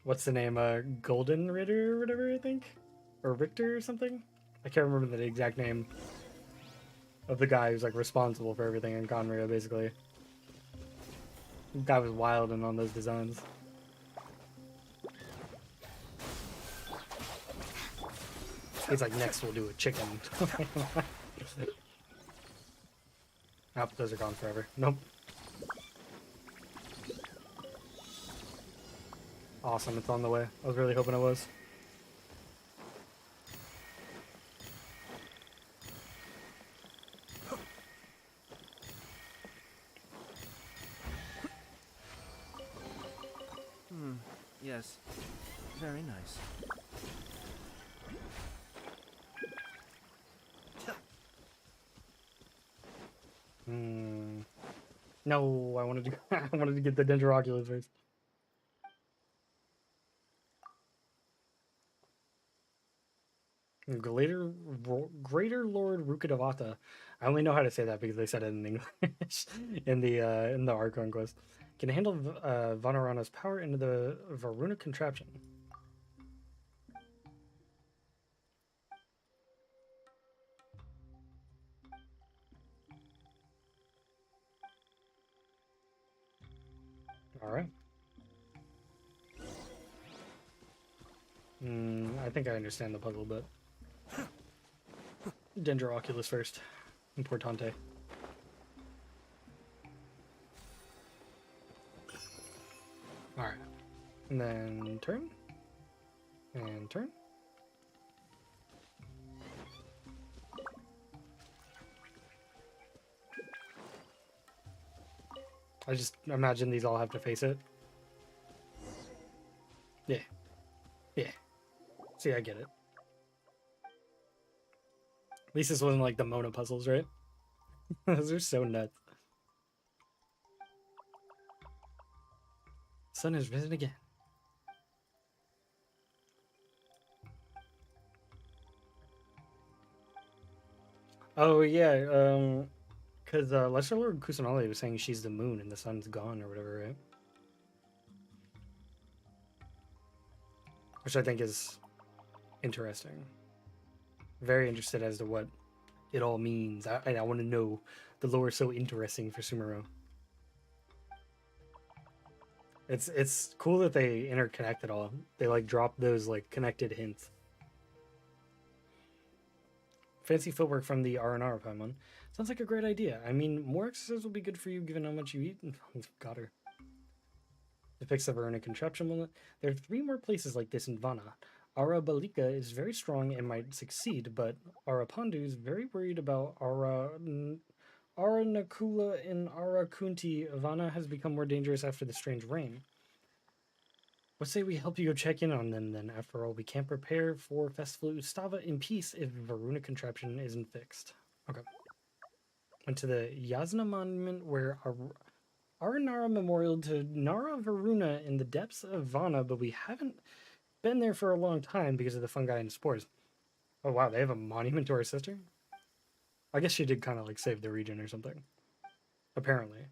What's the name? Golden Ritter or whatever, I think, or Richter or something. I can't remember the exact name of the guy who's like responsible for everything in Conria, basically. Guy was wild and on those designs. He's like, next we'll do a chicken. Nope, those are gone forever. Nope. Awesome, it's on the way. I was really hoping it was. Yes. Very nice. No, I wanted to. I wanted to get the Dendroculus first. Greater Lord Rukadavata. I only know how to say that because they said it in English in the Archon quest. Can handle Vanarana's power into the Varuna contraption. All right. I think I understand the puzzle, but Dendroculus first. Importante. Alright. And then turn. And turn. I just imagine these all have to face it. Yeah. Yeah. See, I get it. At least this wasn't like the Mona puzzles, right? Those are so nuts. Sun has risen again. Oh yeah, because Lesser Lord Kusanali was saying she's the moon and the sun's gone or whatever, right? Which I think is interesting. Very interested as to what it all means. I want to know. The lore is so interesting for Sumeru. It's cool that they interconnect it all. They like drop those like connected hints. Fancy footwork from the R&R Paimon. Sounds like a great idea. I mean, more exercise will be good for you given how much you eat. Got her. Depicts the Verona contraption. There are 3 more places like this in Vana. Arabalika is very strong and might succeed, but Arapandu is very worried about Aranakula and Arakunti. Vana has become more dangerous after the strange rain. What say we help you go check in on them then? After all, we can't prepare for Festival Ustava in peace if Varuna contraption isn't fixed. Okay. Went to the Yasna monument where Aranara memorial to Nara Varuna in the depths of Vana, but we haven't been there for a long time because of the fungi and spores. Oh wow, they have a monument to our sister? I guess she did kind of like save the region or something. Apparently.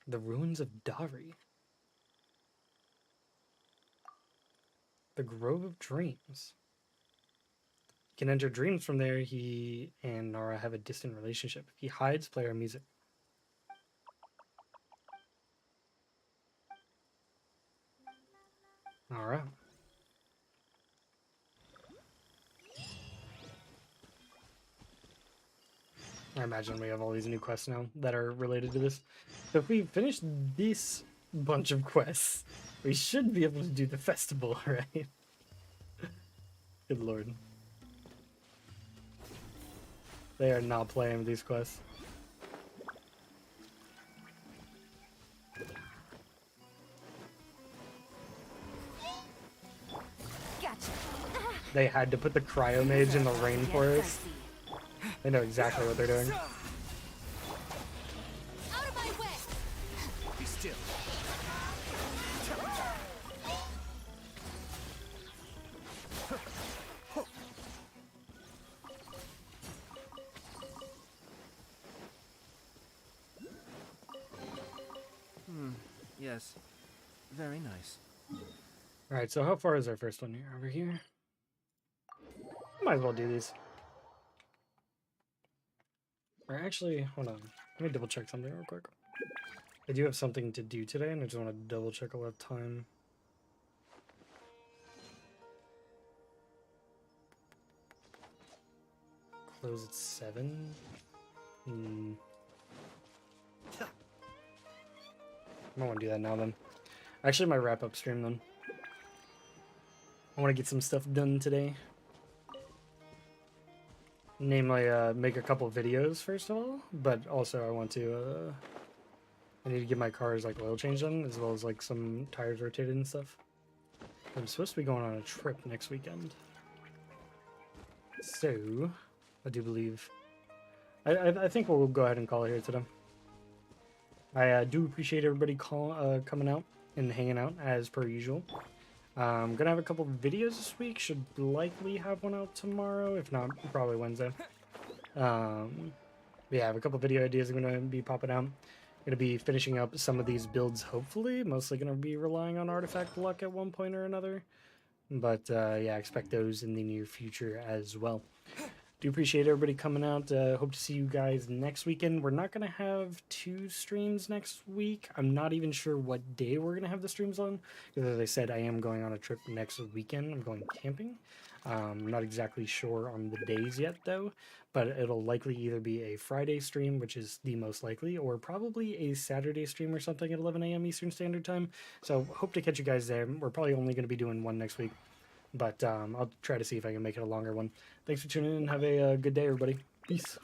The ruins of Dari. The Grove of Dreams. You can enter dreams from there. He and Nara have a distant relationship. He hides, play our music. Alright. I imagine we have all these new quests now that are related to this. So if we finish this bunch of quests, we should be able to do the festival, right? Good lord. They are not playing with these quests. Gotcha. They had to put the cryo mage in the rainforest. They know exactly what they're doing. Out of my way! Be still. Yes. Very nice. Alright, so how far is our first one here? Over here? Might as well do these. Or actually, hold on. Let me double check something real quick. I do have something to do today, and I just want to double check I'll have time. Close at 7? I want to do that now then. Actually, my wrap-up stream then. I want to get some stuff done today. Namely, make a couple videos first of all, but also I want to, I need to get my car's like oil change done, as well as like some tires rotated and stuff. I'm supposed to be going on a trip next weekend. So, I do believe, I think we'll go ahead and call it here today. I do appreciate everybody coming out and hanging out as per usual. I'm gonna have a couple videos this week. Should likely have one out tomorrow, if not, probably Wednesday. Yeah, I have a couple video ideas I'm gonna be popping out. Gonna be finishing up some of these builds, hopefully. Mostly gonna be relying on artifact luck at one point or another. But yeah, expect those in the near future as well. Do appreciate everybody coming out. Hope to see you guys next weekend. We're not going to have 2 streams next week. I'm not even sure what day we're going to have the streams on. Because as I said, I am going on a trip next weekend. I'm going camping. I'm not exactly sure on the days yet, though. But it'll likely either be a Friday stream, which is the most likely, or probably a Saturday stream or something at 11 a.m. Eastern Standard Time. So hope to catch you guys there. We're probably only going to be doing one next week. But I'll try to see if I can make it a longer one. Thanks for tuning in. Have a good day, everybody. Peace.